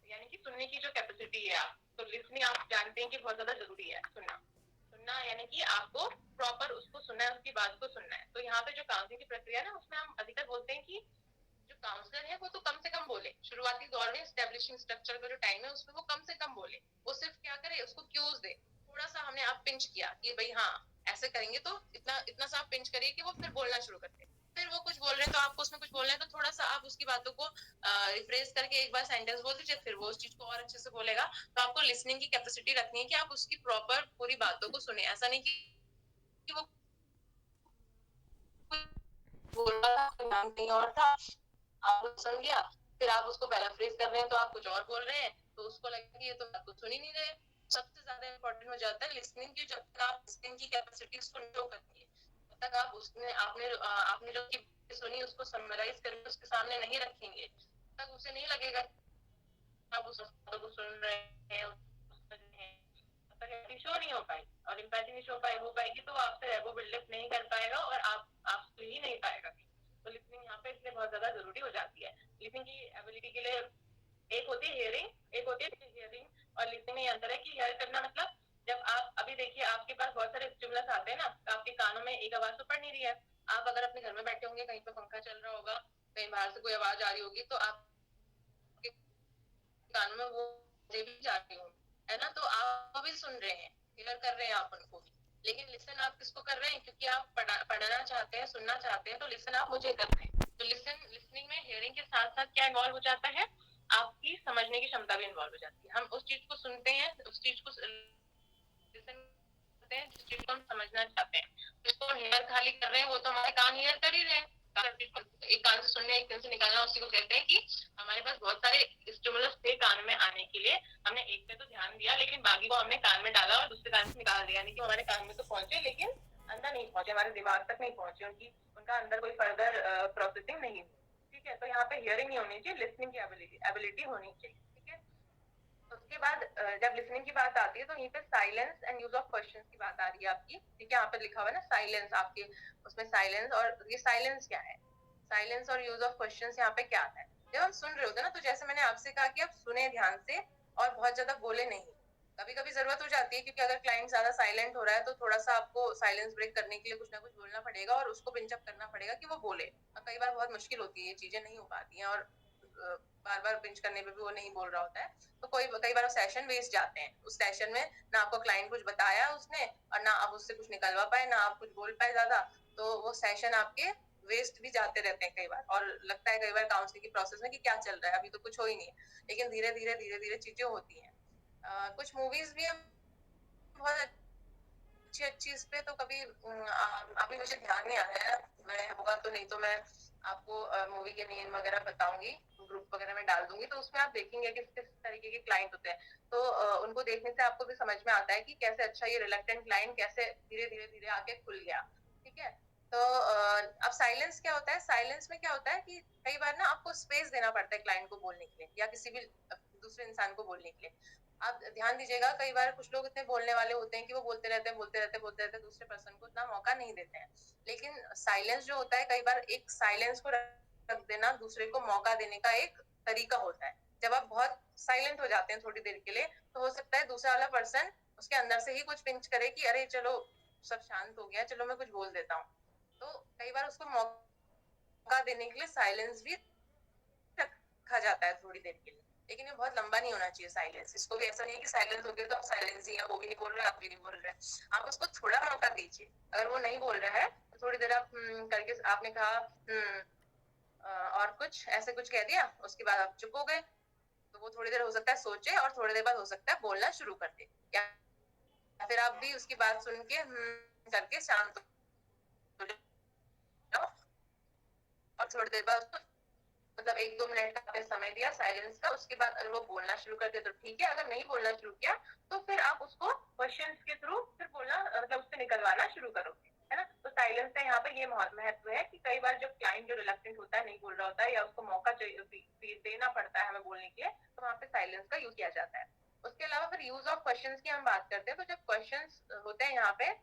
यानी कि सुनने की जो कैपेसिटी है आप, तो लिसनिंग आप जानते हैं कि बहुत ज्यादा जरूरी है। सुनना यानी कि आपको प्रॉपर उसको सुनना है, उसकी बात को सुनना है। तो यहाँ पे जो काउंसलिंग की प्रक्रिया है ना, उसमें हम अधिकतर बोलते हैं कि जो काउंसलर है वो तो कम से कम बोले, शुरुआती दौर में एस्टेब्लिशिंग स्ट्रक्चर का जो टाइम है उसमें वो कम से कम बोले। वो सिर्फ क्या करे, उसको क्यूज दे, थोड़ा सा हमने आप पिंच किया कि भाई हाँ ऐसे करेंगे तो इतना सा आप पिंच करिए कि वो फिर बोलना शुरू करते हैं। फिर वो कुछ बोल रहे हैं तो आपको उसमें कुछ बोलना है, तो थोड़ा सा आप उसकी बातों को रिफ्रेश करके एक बार सेंटेंस बोल दीजिए, फिर वो उस चीज को और अच्छे से बोलेगा। तो आपको लिसनिंग की कैपेसिटी रखनी है कि आप उसकी प्रॉपर पूरी बातों को सुने। ऐसा नहीं कि वो बोल रहा था कहीं और था, आप सुन लिया, फिर आप उसको पैराफ्रेज कर रहे हैं तो आप कुछ और बोल रहे हैं, तो उसको लगता है ये तो आप कुछ सुन ही नहीं रहे। सबसे ज्यादा इम्पोर्टेंट हो जाता है लिसनिंग की। जब तक आप लिसनिंग की कैपेसिटी उसको शो करती है, तब तक आप आपने जो सुनी उसको समराइज करके उसके सामने नहीं रखेंगे, तब उसे नहीं लगेगा आप उस को सुन रहे हैं, शो नहीं हो पाएगी। और इम्पैथी नहीं शो हो पाएगी तो आपसे एगो बिल्डअप नहीं कर पाएगा और आप सुन ही नहीं पाएगा। तो लिसनिंग यहाँ पे इसलिए बहुत ज्यादा जरूरी हो जाती है। लिसनिंग की एबिलिटी के लिए एक होती है हियरिंग, एक होती है हियरिंग और लिसनिंग में अंतर है कि हियर करना मतलब जब आप अभी देखिए आपके पास बहुत सारे स्टिमुलस आते हैं ना, आपके कानों में एक आवाज तो पड़ नहीं रही है। आप अगर अपने घर में बैठे होंगे, कहीं पे पंखा चल रहा होगा, कहीं बाहर से कोई आवाज आ रही होगी, तो आपके कानों में वो भी जा रही होंगी, है ना, तो आप भी सुन रहे हैं, हियर कर रहे हैं आप उनको भी। लेकिन लिसन आप किसको कर रहे हैं, क्योंकि आप पढ़ना चाहते हैं, सुनना चाहते हैं, तो लिसन आप मुझे कर रहे हैं। तो लिसनिंग में हियरिंग के साथ साथ क्या इन्वॉल्व हो जाता है, आपकी समझने की क्षमता भी इन्वॉल्व हो जाती है। हम उस चीज को सुनते हैं, उस चीज को लिसन करते हैं जिस चीज को हम समझना चाहते हैं। जिसको हियर खाली कर रहे हैं वो तो हमारे कान हियर कर ही रहे हैं। एक कान से सुनने, एक कान से निकालना, उसी को कहते हैं कि हमारे पास बहुत सारे स्टिमुलस थे कान में आने के लिए, हमने एक पे तो ध्यान दिया लेकिन बाकी को हमने कान में डाला और दूसरे कान से निकाल दिया। यानी कि हमारे कान में तो पहुंचे लेकिन अंदर नहीं पहुंचे, हमारे दिमाग तक नहीं पहुंचे, उनका अंदर कोई फर्दर प्रोसेसिंग नहीं हुई। ठीक है, तो यहाँ पे हियरिंग नहीं होनी चाहिए, लिसनिंग की एबिलिटी होनी चाहिए। ठीक है, उसके बाद जब लिसनिंग की बात आती है तो यहीं पे silence and use of questions की बात आ रही है आपकी। ठीक है, यहाँ पे लिखा हुआ है ना साइलेंस, आपके उसमें साइलेंस, और ये साइलेंस क्या है, साइलेंस और यूज ऑफ क्वेश्चंस यहाँ पे क्या आता है। जब हम सुन रहे होते हैं ना, तो जैसे मैंने आपसे कहा कि आप सुने ध्यान से और बहुत ज्यादा बोले नहीं। कभी कभी जरूरत हो जाती है क्योंकि अगर क्लाइंट ज्यादा साइलेंट हो रहा है तो थोड़ा सा आपको साइलेंस ब्रेक करने के लिए कुछ ना कुछ बोलना पड़ेगा और उसको पिंच अप करना पड़ेगा कि वो बोले। और कई बार बहुत मुश्किल होती है, ये चीजें नहीं हो पाती हैं और बार बार पिंच करने पे भी वो नहीं बोल रहा होता है, तो कई बार सेशन वेस्ट जाते हैं। उस सेशन में ना आपको क्लाइंट कुछ बताया उसने और ना आप उससे कुछ निकलवा पाए, ना आप कुछ बोल पाए ज्यादा, तो वो सेशन आपके वेस्ट भी जाते रहते हैं कई बार। और लगता है कई बार काउंसलिंग की प्रोसेस में कि क्या चल रहा है, अभी तो कुछ हो ही नहीं, लेकिन धीरे धीरे चीजें होती हैं। कुछ मूवीज भी हम बहुत अच्छी इस पे, तो कभी अभी मुझे ध्यान नहीं आ रहा है, मैं होगा तो, नहीं तो मैं आपको मूवी के नेम वगैरह बताऊंगी, ग्रुप वगैरह में डाल दूंगी, तो उसमें आप देखेंगे कि किस तरीके के क्लाइंट होते हैं। तो उनको देखने से आपको भी समझ में आता है कि कैसे अच्छा ये रिलक्टेंट क्लाइंट कैसे धीरे धीरे आके खुल गया। ठीक है, तो अब साइलेंस क्या होता है, साइलेंस में क्या होता है कि कई बार ना आपको स्पेस देना पड़ता है क्लाइंट को बोलने के लिए या किसी भी दूसरे इंसान को बोलने के लिए। आप ध्यान दीजिएगा, कई बार कुछ लोग इतने बोलने वाले होते हैं कि वो बोलते रहते हैं, दूसरे पर्सन को इतना मौका नहीं देते हैं। लेकिन साइलेंस जो होता है, कई बार एक साइलेंस को रख देना दूसरे को मौका देने का एक तरीका होता है। जब आप बहुत साइलेंट हो जाते हैं थोड़ी देर के लिए, तो हो सकता है दूसरा वाला पर्सन उसके अंदर से ही कुछ पिंच करे कि अरे चलो सब शांत हो गया, चलो मैं कुछ बोल देता हूँ। तो कई बार उसको मौका देने के लिए साइलेंस भी रखा जाता है थोड़ी देर के लिए, लेकिन ये बहुत लंबा नहीं होना चाहिए साइलेंस। इसको भी ऐसा नहीं है कि साइलेंस हो गया तो आप साइलेंस ही है, वो भी नहीं बोल रहे, आप भी नहीं बोल रहे, आप उसको थोड़ा मौका दीजिए। अगर वो नहीं बोल रहा है तो थोड़ी देर आप करके आपने कहा और कुछ ऐसे कुछ कह दिया, उसके बाद आप चुप हो गए, तो वो थोड़ी देर हो सकता है सोचे और थोड़ी देर बाद हो सकता है बोलना शुरू कर दे, या आप भी उसकी बात सुन के करके शांत हो जाओ और थोड़ी देर बाद मतलब 1-2 मिनट का आपने समय दिया साइलेंस का, उसके बाद अगर वो बोलना शुरू करते तो ठीक है, अगर नहीं बोलना शुरू किया तो फिर आप उसको क्वेश्चंस के थ्रू फिर बोलना मतलब उससे निकलवाना शुरू करोगे, है ना। तो साइलेंस का यहाँ पे ये महत्व है कि कई बार जब क्लाइंट जो रिलक्टेंट होता है, नहीं बोल रहा होता है या उसको मौका चाहिए देना पड़ता है हमें बोलने के लिए, तो वहाँ पे साइलेंस का यूज किया जाता है। उसके अलावा फिर यूज ऑफ क्वेश्चंस की हम बात करते हैं, तो जब क्वेश्चंस होते हैं यहाँ पे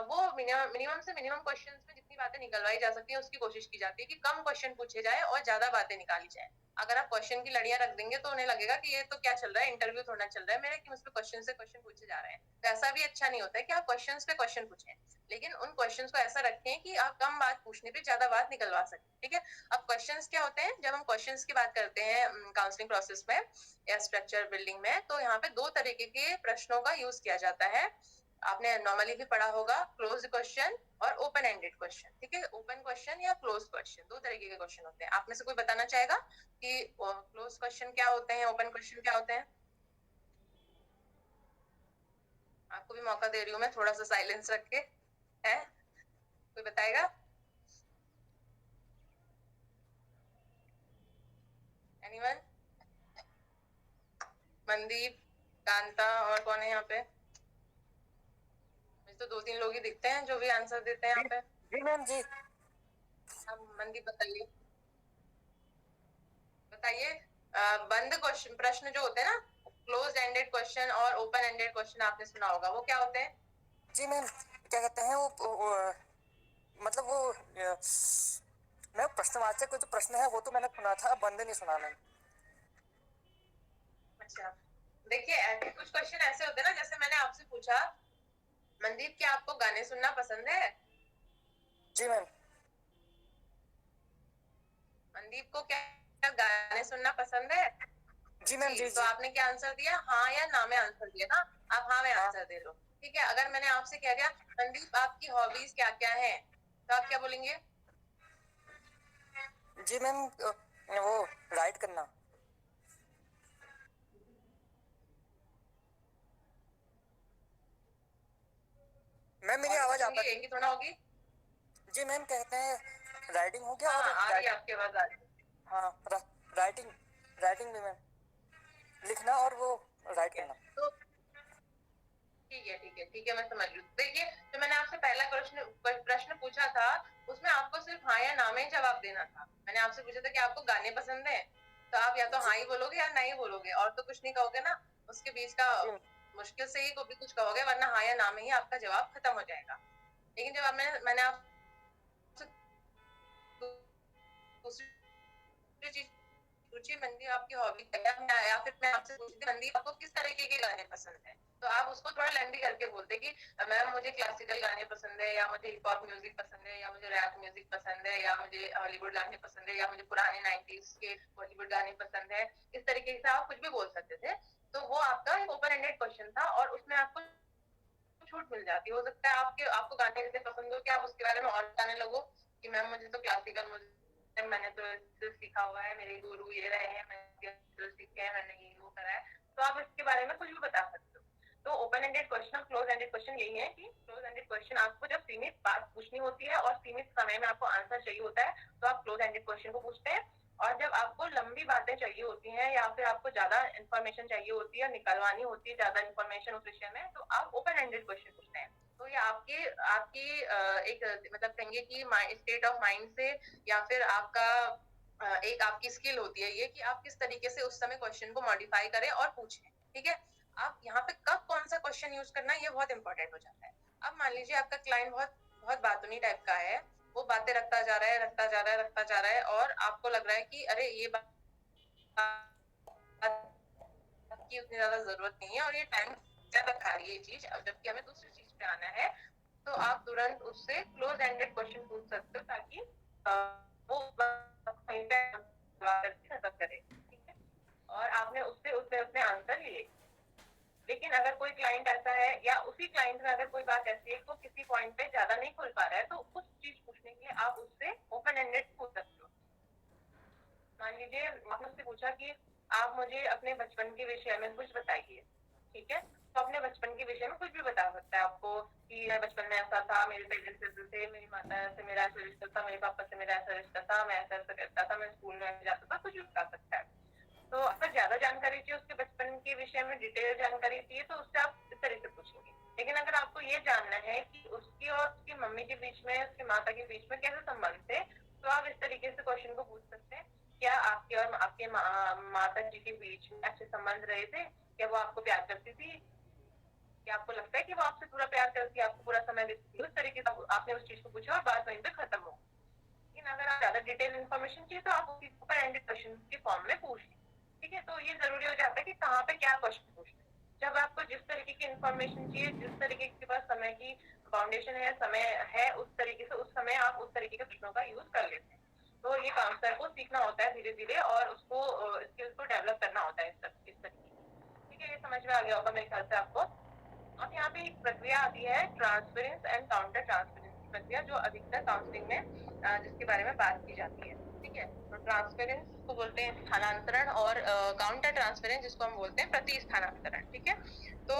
वो मिनिमम से मिनिमम क्वेश्चंस में जितनी बातें निकलवाई जा सकती है उसकी कोशिश की जाती है कि कम क्वेश्चन पूछे जाए और ज्यादा बातें निकाली जाए। अगर आप क्वेश्चन की लड़ियां रख देंगे तो उन्हें लगेगा कि ये तो क्या चल रहा है, इंटरव्यू थोड़ा चल रहा है मेरे, कि मुझ पे क्वेश्चन से क्वेश्चन पूछे जा रहे हैं। तो ऐसा भी अच्छा नहीं होता है कि आप क्वेश्चन पे क्वेश्चन पूछें, लेकिन उन क्वेश्चन को ऐसा रखें कि आप कम बात पूछने पे ज्यादा बात निकलवा सकें, ठीक है। अब क्वेश्चन क्या होते हैं, जब हम क्वेश्चन की बात करते हैं काउंसलिंग प्रोसेस में या स्ट्रक्चर बिल्डिंग में, तो यहाँ पे 2 तरीके के प्रश्नों का यूज किया जाता है। आपने नॉर्मली भी पढ़ा होगा, क्लोज क्वेश्चन और ओपन एंडेड क्वेश्चन, ठीक है। ओपन क्वेश्चन या क्लोज क्वेश्चन, 2 तरीके के क्वेश्चन होते हैं। आप में से कोई बताना चाहेगा कि क्लोज क्वेश्चन क्या होते हैं, ओपन क्वेश्चन क्या होते हैं? आपको भी मौका दे रही हूँ मैं, थोड़ा सा साइलेंस रख के, है कोई बताएगा? एनीवन? मनदीप, कांता और कौन है यहाँ पे? मुझे तो 2-3 लोग ही दिखते हैं जो भी आंसर देते हैं यहाँ पे। जी मैम जी। अब मनदीप बताइए, बताइए। बंद क्वेश्चन प्रश्न जो होते हैं ना, क्लोज एंडेड क्वेश्चन और ओपन एंडेड क्वेश्चन आपने सुना होगा, वो क्या होते हैं? जी मैम, क्या कहते हैं वो मतलब वो मैं प्रश्नवाचक जो प्रश्न है वो तो मैंने सुना था, बंद नहीं सुना मैम। अच्छा, देखिए कुछ क्वेश्चन ऐसे होते हैं ना, जैसे मैंने आपसे पूछा मनदीप क्या आपको गाने सुनना पसंद है? जी मैम। मनदीप को क्या गाने सुनना पसंद है? जी मैम जी तो जी। आपने क्या आंसर दिया, हाँ या ना में आंसर दिया ना, आप हाँ में आंसर दे दो, ठीक है। अगर मैंने आपसे कह दिया मनदीप आपकी हॉबीज क्या क्या है, तो आप क्या बोलेंगे? जी मैम वो राइट करना। मैम मेरी आवाज होंगी, एक ही थोड़ा होगी। जी मैम, कहते हैं राइडिंग हो गया हाँ, और आ रही है आपकी आवाज, आ रही है। हाँ राइटिंग, राइटिंग भी मैम, लिखना और वो राइट करना। तो ठीक है मैं समझ रही हूँ। देखिए जो मैंने आपसे पहला प्रश्न पूछा था, उसमें आपको सिर्फ हाँ या ना में जवाब देना था। मैंने आपसे पूछा था कि आपको गाने पसंद है, तो आप या तो हाँ ही बोलोगे या नहीं बोलोगे, और तो कुछ नहीं कहोगे ना, उसके बीच का मुश्किल से ही भी कुछ कहोगे, वरना हाँ या ना में ही आपका जवाब खत्म हो जाएगा। लेकिन जब मैंने आपसे दूसरी चीज पूछी मनदीप आपकी हॉबी क्या है, या फिर मैं आपसे पूछती मनदीप आपको किस तरीके के गाने पसंद है, तो आप उसको थोड़ा लेंदी करके बोलते कि मैम मुझे क्लासिकल गाने पसंद है, या मुझे हिप हॉप म्यूजिक पसंद है, या मुझे रैप म्यूजिक पसंद है, या मुझे हॉलीवुड गाने पसंद है, या मुझे पुराने 90s के बॉलीवुड गाने पसंद है। इस तरीके से आप कुछ भी बोल सकते थे। तो वो आपका एक ओपन एंडेड क्वेश्चन था और उसमें आपको छूट मिल जाती। हो सकता है आपको गाने इतने पसंद हो कि आप उसके बारे में और बताने लगो कि मैम मुझे तो क्लासिकल म्यूजिक, मैंने तो सीखा हुआ है, मेरे गुरु ये रहे हैं, मैंने सीखे हैं, मैंने ये वो करा है, तो आप इसके बारे में कुछ भी बता सकते हो। तो ओपन एंडेड क्वेश्चन और क्लोज एंडेड क्वेश्चन यही है कि क्लोज एंडेड क्वेश्चन आपको जब सीमित बात पूछनी होती है और सीमित समय में आपको आंसर चाहिए होता है, तो आप क्लोज एंडेड क्वेश्चन को पूछते हैं। और जब आपको लंबी बातें चाहिए होती हैं या फिर आपको ज्यादा इन्फॉर्मेशन चाहिए होती है, निकलवानी होती है ज्यादा इन्फॉर्मेशन उस विषय में, तो आप ओपन एंडेड क्वेश्चन पूछते हैं। तो ये आपकी एक मतलब कहेंगे कि स्टेट ऑफ माइंड से, या फिर आपका एक आपकी स्किल होती है ये कि आप किस तरीके से उस समय क्वेश्चन को मॉडिफाई करें और पूछें, ठीक है। आप यहाँ पे कब कौन सा क्वेश्चन यूज करना है ये बहुत इंपॉर्टेंट हो जाता है। अब मान लीजिए आपका क्लाइंट बहुत बहुत बातूनी टाइप का है, वो बातें रखता जा रहा है और आपको लग रहा है कि अरे ये बात की उतनी ज्यादा जरूरत नहीं है और ये टाइम ज्यादा खा रही है ये चीज, अब जबकि हमें दूसरी चीज पे आना है, तो आप तुरंत उससे क्लोज एंडेड क्वेश्चन पूछ सकते हो ताकि वो कहीं पे खत्म करे, ठीक है। और आपने उससे उसने आंसर लिए। लेकिन अगर कोई क्लाइंट ऐसा है या उसी क्लाइंट में अगर कोई बात ऐसी है तो किसी पॉइंट पे ज्यादा नहीं खुल पा रहा है, तो उस चीज पूछने के लिए आप उससे ओपन एंडेड पूछ सकते हो। मान लीजिए आपने उससे पूछा कि आप मुझे अपने बचपन के विषय में कुछ बताइए, ठीक है, तो अपने बचपन के विषय में कुछ भी बता सकता है। कि मैं बचपन में ऐसा था, मेरे पेरेंट्स ऐसे थे, मेरी माता से मेरा ऐसा रिश्ता था, मेरे पापा से मेरा ऐसा रिश्ता था, मैं ऐसा ऐसा करता था, मैं स्कूल में जाता था, कुछ भी बता सकता है। तो अगर ज्यादा जानकारी चाहिए उसके बचपन के विषय में, डिटेल जानकारी चाहिए, तो उससे आप इस तरह से पूछेंगे। लेकिन अगर आपको ये जानना है कि उसकी और उसकी मम्मी के बीच में, उसकी माता के बीच में कैसे संबंध थे, तो आप इस तरीके से क्वेश्चन को पूछ सकते हैं, क्या आपके और आपके माता जी के बीच में अच्छे संबंध रहे थे? क्या वो आपको प्यार करती थी? क्या आपको लगता है कि वो आपसे पूरा प्यार करती है, आपको पूरा समय देती है? उस तरीके से आपने उस चीज को पूछा और बात वहीं पे खत्म हो। लेकिन अगर आप ज्यादा डिटेल इन्फॉर्मेशन चाहिए तो आप उसी ओपन एंडेड क्वेश्चन के फॉर्म में पूछ लें। ठीक है, तो ये जरूरी हो जाता है कि कहाँ पे क्या क्वेश्चन पूछना है। जब आपको जिस तरीके की इन्फॉर्मेशन चाहिए, जिस तरीके के पास समय की फाउंडेशन है, समय है, उस तरीके से उस समय आप उस तरीके के प्रश्नों का यूज कर लेते हैं। तो ये काउंसलर को सीखना होता है धीरे धीरे, और उसको स्किल्स को डेवलप करना होता है इस तरीके। ठीक है, ये समझ में आ गया होगा मेरे ख्याल से आपको। अब यहाँ पे एक प्रक्रिया आती है, ट्रांसफरेंस एंड काउंटर ट्रांसफरेंस की प्रक्रिया, जो अधिकतर काउंसलिंग में जिसके बारे में बात की जाती है। ठीक है, तो ट्रांसफरेंस को बोलते हैं स्थानांतरण, और काउंटर ट्रांसफरेंस जिसको हम बोलते हैं प्रतिस्थानांतरण। ठीक है, तो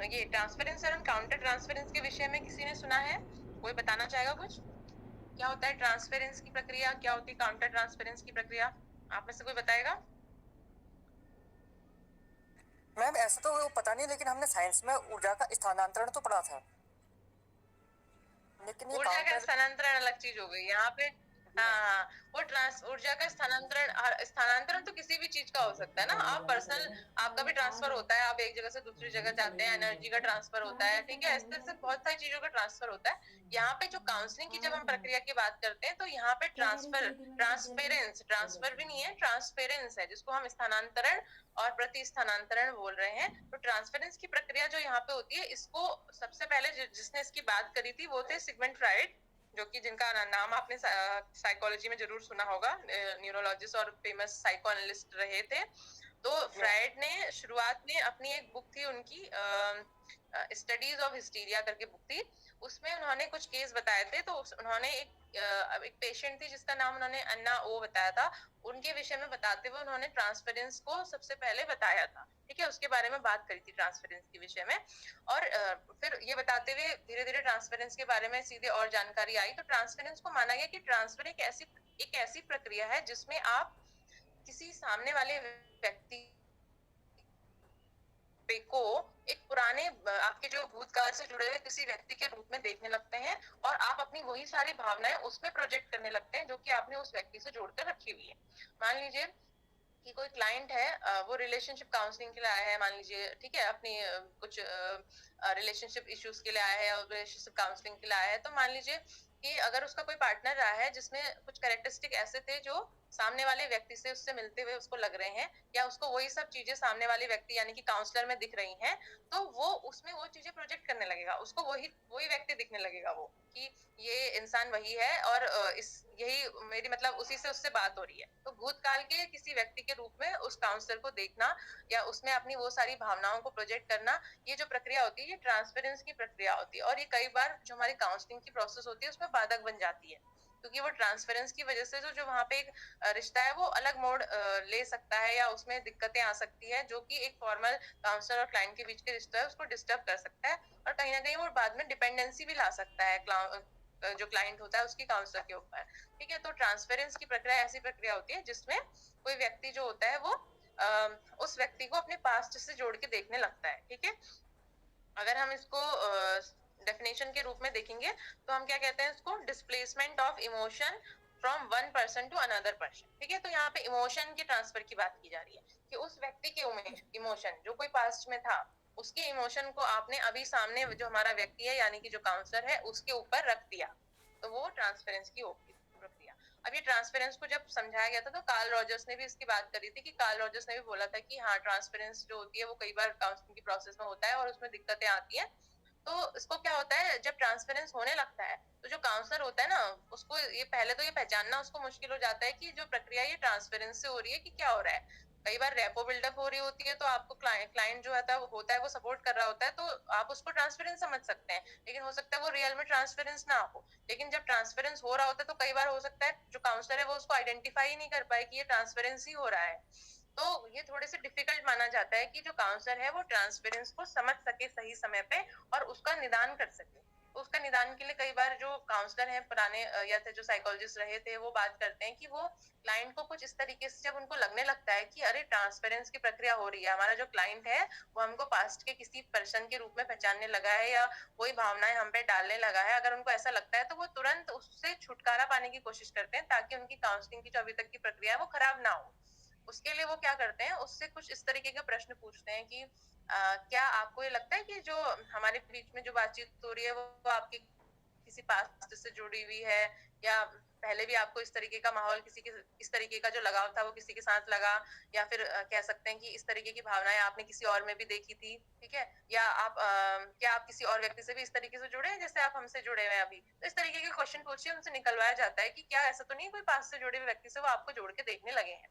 ये ट्रांसफरेंस और काउंटर ट्रांसफरेंस के विषय में किसी ने सुना है? कोई बताना चाहेगा कुछ? क्या होता है ट्रांसफरेंस की प्रक्रिया, क्या होती है काउंटर ट्रांसफरेंस की प्रक्रिया? आप में से कोई बताएगा? मैम ऐसा तो पता नहीं, लेकिन हमने साइंस में ऊर्जा का स्थानांतरण तो पढ़ा था, लेकिन ये ऊर्जा का काउंटर। स्थानांतरण अलग चीज हो गई यहाँ पे। हाँ, वो ऊर्जा का स्थानांतरण, स्थानांतरण तो किसी भी चीज का हो सकता है ना। आप पर्सनल, आपका भी ट्रांसफर होता है, आप एक जगह से दूसरी जगह जाते हैं, एनर्जी का ट्रांसफर होता है। ठीक है, इस तरह से बहुत सारी चीजों का ट्रांसफर होता है। यहाँ पे जो काउंसलिंग की जब हम प्रक्रिया की बात करते हैं, तो यहाँ पे ट्रांसफर भी नहीं है, ट्रांसपेरेंस है, जिसको हम स्थानांतरण और प्रतिस्थानांतरण बोल रहे हैं। तो ट्रांसफरेंस की प्रक्रिया जो यहाँ पे होती है, इसको सबसे पहले जिसने इसकी बात करी थी वो थे सिगमंड फ्राइड, जो कि जिनका नाम आपने साइकोलॉजी में जरूर सुना होगा, न्यूरोलॉजिस्ट और फेमस साइको एनालिस्ट रहे थे। तो फ्राइड ने शुरुआत में अपनी एक बुक थी उनकी, स्टडीज ऑफ हिस्टीरिया करके बुक थी, उसमें उन्होंने कुछ केस बताए थे। तो उन्होंने एक पेशेंट थी जिसका नाम उन्होंने अन्ना ओ बताया था, उनके विषय में बताते हुए उन्होंने ट्रांसफरेंस को सबसे पहले बताया था। ठीक है, उसके बारे में बात करी थी ट्रांसफरेंस के विषय में। और फिर ये बताते हुए धीरे धीरे ट्रांसफरेंस के बारे में सीधे और जानकारी आई। तो ट्रांसफरेंस को माना गया कि ट्रांसफर एक ऐसी प्रक्रिया है जिसमें आप किसी सामने वाले व्यक्ति को एक पुराने आपके जो भूतकाल से जुड़े हुए किसी व्यक्ति के रूप में देखने लगते हैं, और आप अपनी वही सारी भावनाएं उसमें प्रोजेक्ट करने लगते हैं जो कि आपने उस व्यक्ति से जोड़कर रखी हुई है। मान लीजिए कि कोई क्लाइंट है, वो रिलेशनशिप काउंसलिंग के लिए आया है, मान लीजिए, ठीक है, अपनी कुछ रिलेशनशिप इश्यूज के लिए आया है और रिलेशनशिप काउंसलिंग के लिए आया है। तो मान लीजिए कि अगर उसका कोई पार्टनर रहा है जिसमें कुछ कैरेक्टरिस्टिक ऐसे थे जो सामने वाले व्यक्ति से उससे मिलते हुए उसको लग रहे हैं, या उसको वही सब चीजें सामने वाले व्यक्ति यानी कि काउंसलर में दिख रही हैं, तो वो उसमें वो चीजें प्रोजेक्ट करने लगेगा, उसको वही वही व्यक्ति दिखने लगेगा, वो कि ये इंसान वही है, और यही मेरी मतलब उसी से उससे बात हो रही है। तो भूतकाल के किसी व्यक्ति के रूप में उस काउंसलर को देखना, या उसमें अपनी वो सारी भावनाओं को प्रोजेक्ट करना, ये जो प्रक्रिया होती है, ये ट्रांसपेरेंस की प्रक्रिया होती है। और ये कई बार जो हमारी काउंसलिंग की प्रोसेस होती है उसमें बाधक बन जाती है, क्योंकि वो ट्रांसपेरेंस की वजह से जो वहाँ पे एक रिश्ता है वो अलग मोड़ ले सकता है, या उसमें दिक्कतें आ सकती है, जो कि एक फॉर्मल काउंसलर और क्लाइंट के बीच के रिश्ता है उसको डिस्टर्ब कर सकता है, और कहीं ना कहीं वो बाद में डिपेंडेंसी भी ला सकता है जो क्लाइंट होता है उसकी काउंसलर के ऊपर। ठीक है, तो ट्रांसपेरेंस की प्रक्रिया ऐसी प्रक्रिया होती है जिसमें कोई व्यक्ति जो होता है वो उस व्यक्ति को अपने पास्ट से जोड़ के देखने लगता है। ठीक है, अगर हम इसको डेफिनेशन के रूप में देखेंगे तो हम क्या कहते हैं इसको, displacement of emotion from one person to another person. ठीक है, तो यहाँ पे इमोशन के ट्रांसफर की बात की जा रही है कि उस व्यक्ति के इमोशन जो कोई पास्ट में था, उसके इमोशन को आपने अभी सामने जो हमारा व्यक्ति है यानी कि जो काउंसलर है उसके ऊपर रख दिया, तो वो ट्रांसफरेंस की होगी प्रक्रिया। अब ये ट्रांसपेरेंस को जब समझाया गया था तो कार्ल रॉजर्स ने भी इसकी बात करी थी, कि कार्ल रॉजर्स ने भी बोला था कि हाँ, ट्रांसपेरेंस जो होती है वो कई बार काउंसलिंग की प्रोसेस में होता है और उसमें दिक्कतें आती हैं। तो इसको क्या होता है, जब ट्रांसपेरेंस होने लगता है तो जो काउंसलर होता है ना, उसको ये पहले तो ये पहचानना उसको मुश्किल हो जाता है कि जो प्रक्रिया ये ट्रांसपेरेंस से हो रही है कि क्या हो रहा है। कई बार रेपो बिल्डअप हो रही होती है, तो आपको क्लाइंट जो होता है वो सपोर्ट कर रहा होता है, तो आप उसको ट्रांसपेरेंस समझ सकते हैं, लेकिन हो सकता है वो रियल में ट्रांसपेरेंस ना हो। लेकिन जब ट्रांसपेरेंस हो रहा होता है तो कई बार हो सकता है जो काउंसलर है वो उसको आइडेंटिफाई ही नहीं कर पाए कि ये ट्रांसपेरेंस ही हो रहा है। तो ये थोड़े से डिफिकल्ट माना जाता है कि जो काउंसलर है वो ट्रांसपेरेंस को समझ सके सही समय पे और उसका निदान कर सके। तो उसका निदान के लिए कई बार जो काउंसलर हैं पुराने या फिर जो साइकोलॉजिस्ट रहे थे वो बात करते हैं कि वो क्लाइंट को कुछ इस तरीके से जब उनको लगने लगता है कि अरे ट्रांसपेरेंस की प्रक्रिया हो रही है, हमारा जो क्लाइंट है वो हमको पास्ट के किसी पर्सन के रूप में पहचानने लगा है या कोई भावनाएं हम पे डालने लगा है, अगर उनको ऐसा लगता है तो वो तुरंत उससे छुटकारा पाने की कोशिश करते हैं ताकि उनकी काउंसलिंग की जो अभी तक की प्रक्रिया है वो खराब ना हो। उसके लिए वो क्या करते हैं, उससे कुछ इस तरीके के प्रश्न पूछते हैं कि क्या आपको ये लगता है कि जो हमारे बीच में जो बातचीत हो रही है वो आपकी किसी पास्ट से जुड़ी हुई है, या पहले भी आपको इस तरीके का माहौल किसी के इस तरीके का जो लगाव था वो किसी के साथ लगा, या फिर कह सकते हैं कि इस तरीके की भावनाएं आपने किसी और में भी देखी थी, ठीक है, या आप क्या आप किसी और व्यक्ति से भी इस तरीके से जुड़े हैं जैसे आप हमसे जुड़े हुए हैं अभी। तो इस तरीके के क्वेश्चन पूछिए, उनसे निकलवाया जाता है कि क्या ऐसा तो नहीं कोई पास से जुड़े हुए व्यक्ति से वो आपको जोड़ के देखने लगे हैं,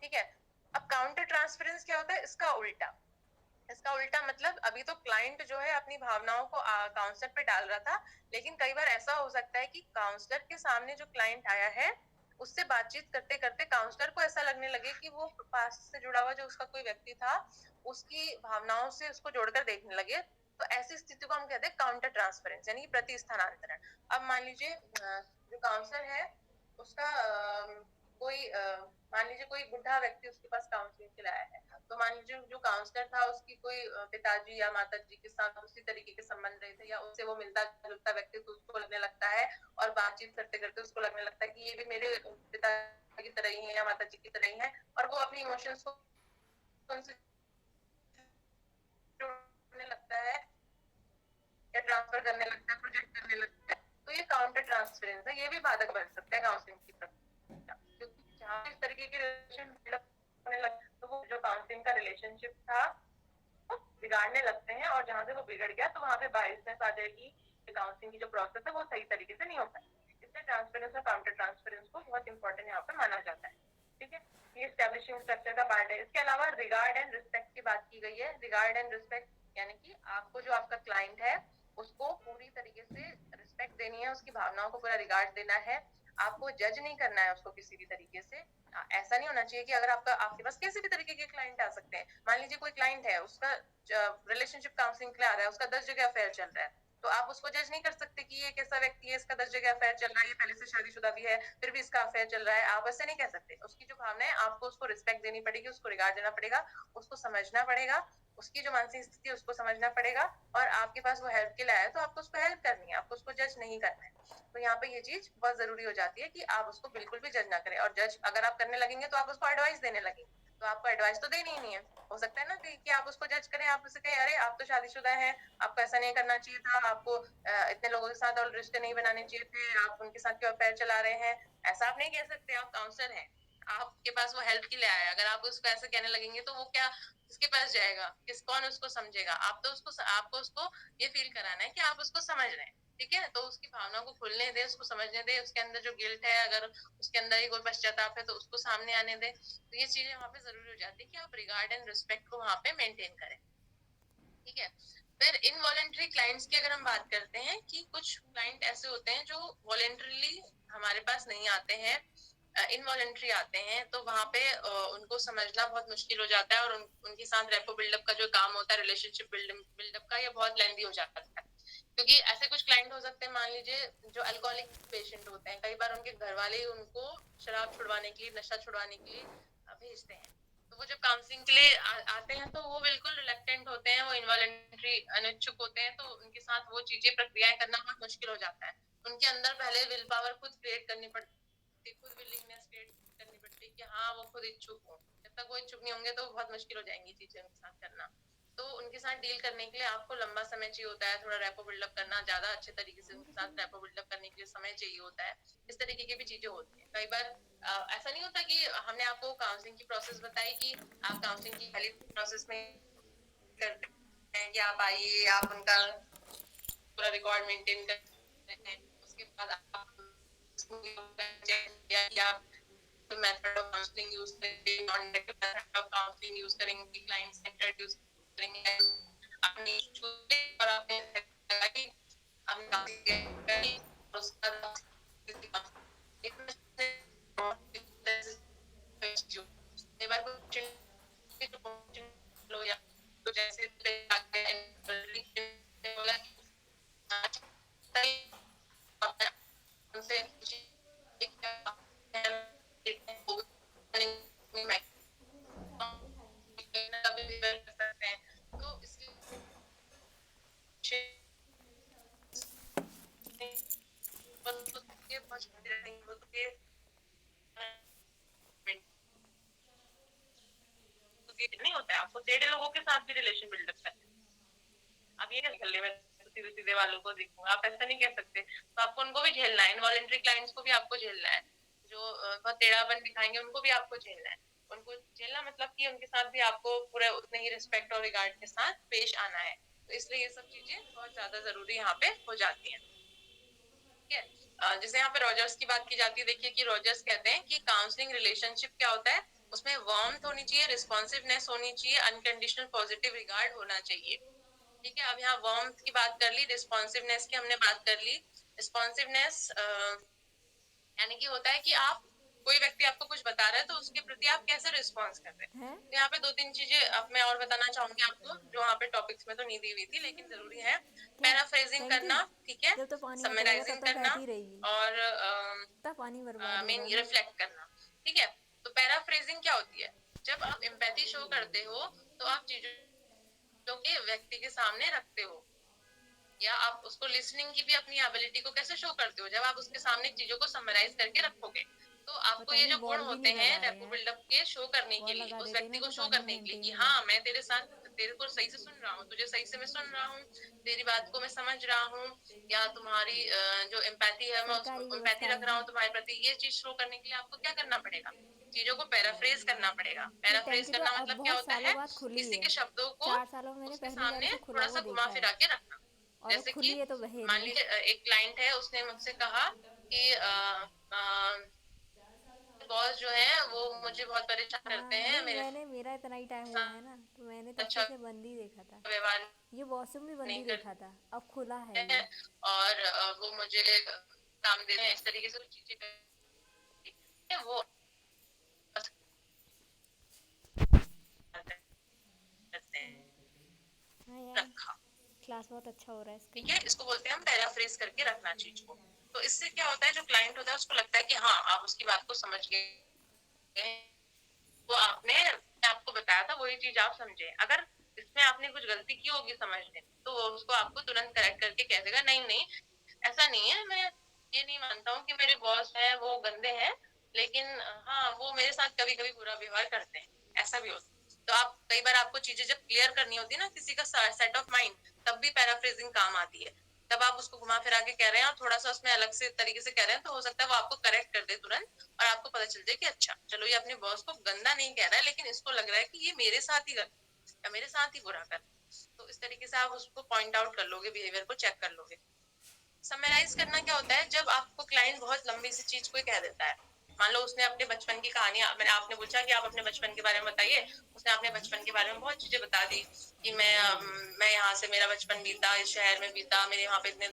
ठीक है। अब काउंटर ट्रांसफरेंस क्या होता है, इसका उल्टा मतलब अभी तो क्लाइंट जो है अपनी भावनाओं को काउंसलर पे डाल रहा था, लेकिन कई बार ऐसा हो सकता है कि काउंसलर के सामने जो क्लाइंट आया है उससे बातचीत करते करते काउंसलर को ऐसा लगने लगे कि वो पास्ट से जुड़ा हुआ जो उसका कोई व्यक्ति था उसकी भावनाओं से उसको जोड़कर देखने लगे। तो ऐसी स्थिति को हम कहते हैं काउंटर ट्रांसफरेंस, यानी प्रति स्थानांतरण। अब मान लीजिए जो काउंसलर है उसका कोई मान लीजिए कोई बुढ़ा व्यक्ति उसके पास काउंसलिंग के लिए आया है, तो मान लीजिए जो काउंसलर था उसकी कोई पिताजी या माताजी के साथ उसी तरीके के संबंध रहे थे या उससे वो मिलता जुलता व्यक्ति, तो उसको लगने लगता है और बातचीत करते करते उसको लगने लगता है कि ये भी मेरे पिता की तरह ही है या माताजी की तरह ही है, और वो अपनी इमोशंस को उनसे जोड़ने लगता है या ट्रांसफर करने लगता है, प्रोजेक्ट करने लगता है। तो ये काउंटर ट्रांसफरेंस है, ये भी बाधक बन सकता है काउंसलिंग की प्रक्रिया, क्योंकि जहाँ इस तरीके के रिलेशन बिल्डअप होने लगते तो वो जो काउंसलिंग का रिलेशनशिप था बिगाड़ने लगते हैं, और जहां से वो बिगड़ गया तो वहां पे बायसनेस आ जाएगी, काउंसलिंग की जो प्रोसेस है वो सही तरीके से नहीं हो पाएगी। इसलिए ट्रांसपेरेंस और काउंटर ट्रांसपेरेंस को बहुत इंपॉर्टेंट यहाँ पे माना जाता है, ठीक है। ये एस्टेब्लिशिंग स्ट्रक्चर का पार्ट है। इसके अलावा रिगार्ड एंड रिस्पेक्ट की बात की गई है। रिगार्ड एंड रिस्पेक्ट यानी कि आपको जो आपका क्लाइंट है उसको पूरी तरीके से रिस्पेक्ट देनी है, उसकी भावनाओं को पूरा रिगार्ड देना है, आपको जज नहीं करना है उसको किसी भी तरीके से। ऐसा नहीं होना चाहिए कि अगर आपके पास किसी भी तरीके के क्लाइंट आ सकते हैं, मान लीजिए कोई क्लाइंट है उसका रिलेशनशिप काउंसलिंग के लिए आ रहा है, उसका 10 जगह अफेयर चल रहा है, तो आप उसको जज नहीं कर सकते कि ये कैसा व्यक्ति है, इसका 10 जगह अफेयर चल रहा है, ये पहले से शादीशुदा भी है फिर भी इसका अफेयर चल रहा है, आप ऐसे नहीं कह सकते। उसकी जो भावना है आपको उसको रिस्पेक्ट देनी पड़ेगी, उसको रिगार्ड देना पड़ेगा, उसको समझना पड़ेगा, उसकी जो मानसिक स्थिति है उसको समझना पड़ेगा, और आपके पास वो हेल्प के लिए आया तो आपको उसको हेल्प करनी है, आपको उसको जज नहीं करना है। तो यहाँ पे ये चीज बहुत जरूरी हो जाती है कि आप उसको बिल्कुल भी जज ना करें, और जज अगर आप करने लगेंगे तो आप उसको एडवाइस देने लगेंगे, तो आपको एडवाइस तो देनी ही नहीं है। हो सकता है ना कि आप उसको जज करें, आप उससे कहें अरे आप तो शादीशुदा हैं, आपको ऐसा नहीं करना चाहिए था, आपको इतने लोगों के साथ और रिश्ते नहीं बनाने चाहिए थे, आप उनके साथ क्यों अफेयर चला रहे हैं, ऐसा आप नहीं कह सकते। आप काउंसलर हैं, आपके पास वो हेल्प के लिए आया, अगर आप उसको ऐसे कहने लगेंगे तो वो क्या किसके पास जाएगा, कौन उसको समझेगा। आपको उसको ये फील कराना है कि आप उसको समझ रहे हैं, ठीक है। तो उसकी भावनाओं को खुलने दे, उसको समझने दे, उसके अंदर जो गिल्ट है अगर उसके अंदर ही कोई पश्चाताप है तो उसको सामने आने दे। तो ये चीजें वहां पे जरूरी हो जाती है कि आप रिगार्ड एंड रिस्पेक्ट को वहां पे मेंटेन करें, ठीक है। फिर इनवॉलेंट्री क्लाइंट्स की अगर हम बात करते हैं कि कुछ क्लाइंट ऐसे होते हैं जो वॉलेंटरली हमारे पास नहीं आते हैं, इनवॉलेंट्री आते हैं, तो वहां पे उनको समझना बहुत मुश्किल हो जाता है, और उनके साथ रेपो बिल्डअप का जो काम होता है रिलेशनशिप बिल्डअप का, ये बहुत लेंदी हो जाता है। क्योंकि ऐसे कुछ क्लाइंट हो सकते हैं, मान लीजिए जो अल्कोहलिक पेशेंट होते हैं, कई बार उनके घर वाले ही उनको शराब छुड़वाने के लिए, नशा छुड़वाने के लिए भेजते हैं, तो वो जब काउंसलिंग के लिए आते हैं तो वो बिल्कुल रिलेक्टेंट होते हैं, वो इनवॉलेंट्री अनिच्छुक होते हैं, तो उनके साथ वो चीजें प्रक्रियाएं करना बहुत मुश्किल हो जाता है। उनके अंदर पहले विल पावर खुद क्रिएट करनी पड़ती, खुद विलिंगनेस क्रिएट करनी पड़ती है कि हाँ वो खुद इच्छुक हो। जब तक वो इच्छुक नहीं होंगे तो बहुत मुश्किल हो जाएंगी चीजें उनके साथ करना। तो उनके साथ डील करने के लिए आपको लंबा समय चाहिए होता है, थोड़ा रैपो बिल्डअप करना, ज्यादा अच्छे तरीके से उनके साथ रैपो बिल्डअप करने के लिए समय चाहिए होता है। इस तरीके की भी चीजें होती है। कई बार ऐसा नहीं होता कि हमने आपको काउंसलिंग की प्रोसेस बताई कि आप काउंसलिंग की पहली प्रोसेस में करते हैं कि आप आइए, आप उनका पूरा रिकॉर्ड मेंटेन करते हैं, उसके बाद आप मेथड ऑफ काउंसलिंग यूज करेंगे, non direct method of counselling use करेंगे, क्लाइंट सेंटर्ड यूज करेंगे, अपनी चूजे और अपने लगाई हम करेंगे, उसका एक भी रिलेशन बिल्डअप करते हैं। आप ये नहीं गले में सीधे सीधे वालों को देखूंगा, आप ऐसा नहीं कह सकते। तो आपको उनको भी झेलना है, इनवॉलेंट्री क्लाइंट्स को भी आपको झेलना है, जो बहुत टेढ़ापन दिखाएंगे उनको भी आपको झेलना है। उनको झेलना मतलब कि उनके साथ भी आपको पूरे उतने ही रिस्पेक्ट और रिगार्ड के साथ पेश आना है। तो इसलिए ये सब चीजें बहुत ज्यादा जरूरी यहाँ पे हो जाती हैं। ठीक है, जैसे यहाँ पे रॉजर्स की बात की जाती है, देखिए कि रॉजर्स कहते हैं कि काउंसलिंग रिलेशनशिप क्या होता है, उसमें वार्मथ होनी चाहिए, रिस्पॉन्सिवनेस होनी चाहिए, अनकंडीशनल पॉजिटिव रिगार्ड होना चाहिए। ठीक है, अब यहाँ वार्मथ की बात कर ली, रिस्पॉन्सिवनेस की हमने बात कर ली। रिस्पॉन्सिवनेस यानी कि होता है कि आप कोई व्यक्ति आपको कुछ बता रहा है तो उसके प्रति आप कैसे रिस्पॉन्स कर रहे हैं। तो यहाँ पे 2-3 चीजें अब मैं और बताना चाहूंगी आपको, जो यहाँ पे टॉपिक्स में तो नहीं दी हुई थी लेकिन जरूरी है। पैराफ्रेजिंग करना, ठीक है, जब तक पानी आता रहेगा समराइजिंग तब तक करना बहती रहेगी, और तब पानी बर्बाद हो मेन रहा है ना। रिफ्लेक्ट करना। ठीक है, तो पैराफ्रेजिंग क्या होती है, जब आप एम्पैथी शो करते हो तो आप चीजों के व्यक्ति के सामने रखते हो, या आप उसको लिसनिंग की भी अपनी एबिलिटी को कैसे शो करते हो, जब आप उसके सामने चीजों को समराइज करके रखोगे। तो आपको पता ये नहीं जो गुण बॉल भी होते नहीं हैं लगा रहे रैपो यार, बिल्डअप के शो करने के बॉल लिए, लगा उस देते व्यक्ति ना को तो शो पानी करने के लिए मेंटेन कि हो हाँ जाता। मैं तेरे साथ, तेरे को सही से सुन रहा हूँ, तुझे सही से मैं सुन रहा हूँ, तेरी बात को मैं समझ रहा हूँ, या तुम्हारी जो एम्पैथी है मैं सरकारी एम्पैथी व्यवस्थाएं रख रहा हैं। हूँ तुम्हारे प्रति, ये चीज शो करने के लिए आपको क्या करना पड़ेगा, चीजों को पैराफ्रेज करना पड़ेगा। ये पैराफ्रेज टंकी तो करना अब मतलब क्या बहुत होता सालों है, बाद खुली किसी है, के शब्दों को 4 सालों में मैंने उसके पहली बार सामने इसे खुला थोड़ा हुआ सा घुमा देखा है, फिरा के रखना। और अब जैसे कि खुली है तो बहे मान नहीं। लीजिए एक क्लाइंट है, उसने मुझसे कहा कि बॉस जो है वो मुझे बहुत परेशान करते हाँ हैं, नहीं, मेरे मैंने मेरा इतना ही टाइम हुआ है साथ ना, तो मैंने तब अच्छा से इसे बंद ही देखा था। व्यवहार ये वॉशरूम भी बंद नहीं ही देखा करते था, अब खुला है हैं, ये। और वो मुझे काम देते हैं, इस तरीके से कुछ चीजें करते हैं, वो करते हैं। हाँ यार, रखा, क्लास बहुत अच्छा हो रहा है इसका। ठीक है, इसको बोलते हैं हम पैराफ्रेज करके रखना चीज को। तो इससे क्या होता है, जो क्लाइंट होता है उसको लगता है कि हाँ आप उसकी बात को समझ गए, वो आपने आपको बताया था वही चीज आप समझे। अगर इसमें आपने कुछ गलती की होगी समझने, तो वो उसको आपको तुरंत करेक्ट करके कह देगा नहीं नहीं ऐसा नहीं है, मैं ये नहीं मानता हूँ कि मेरे बॉस है वो गंदे हैं, लेकिन हाँ वो मेरे साथ कभी कभी बुरा व्यवहार करते हैं, ऐसा भी होता है। तो आप कई बार आपको चीजें जब क्लियर करनी होती है ना किसी का सेट ऑफ माइंड, तब भी पैराफ्रेजिंग काम आती है। तब आप उसको घुमा फिरा के कह रहे हैं और थोड़ा सा उसमें अलग से तरीके से कह रहे हैं, तो हो सकता है वो आपको करेक्ट कर दे तुरंत, और आपको पता चल जाए कि अच्छा चलो ये अपने बॉस को गंदा नहीं कह रहा है, लेकिन इसको लग रहा है कि ये मेरे साथ ही गंदा या मेरे साथ ही बुरा कर। तो इस तरीके से आप उसको पॉइंट आउट कर लोगे, बिहेवियर को चेक कर लोगे। समराइज करना क्या होता है, जब आपको क्लाइंट बहुत लंबी सी चीज कोई कह देता है, मान लो उसने अपने बचपन की कहानी, मैंने आपने पूछा कि आप अपने बचपन के बारे में बताइए, उसने अपने बचपन के बारे में बहुत चीजें बता दी कि मैं यहाँ से मेरा बचपन बीता, इस शहर में बीता, मेरे यहाँ पे इतने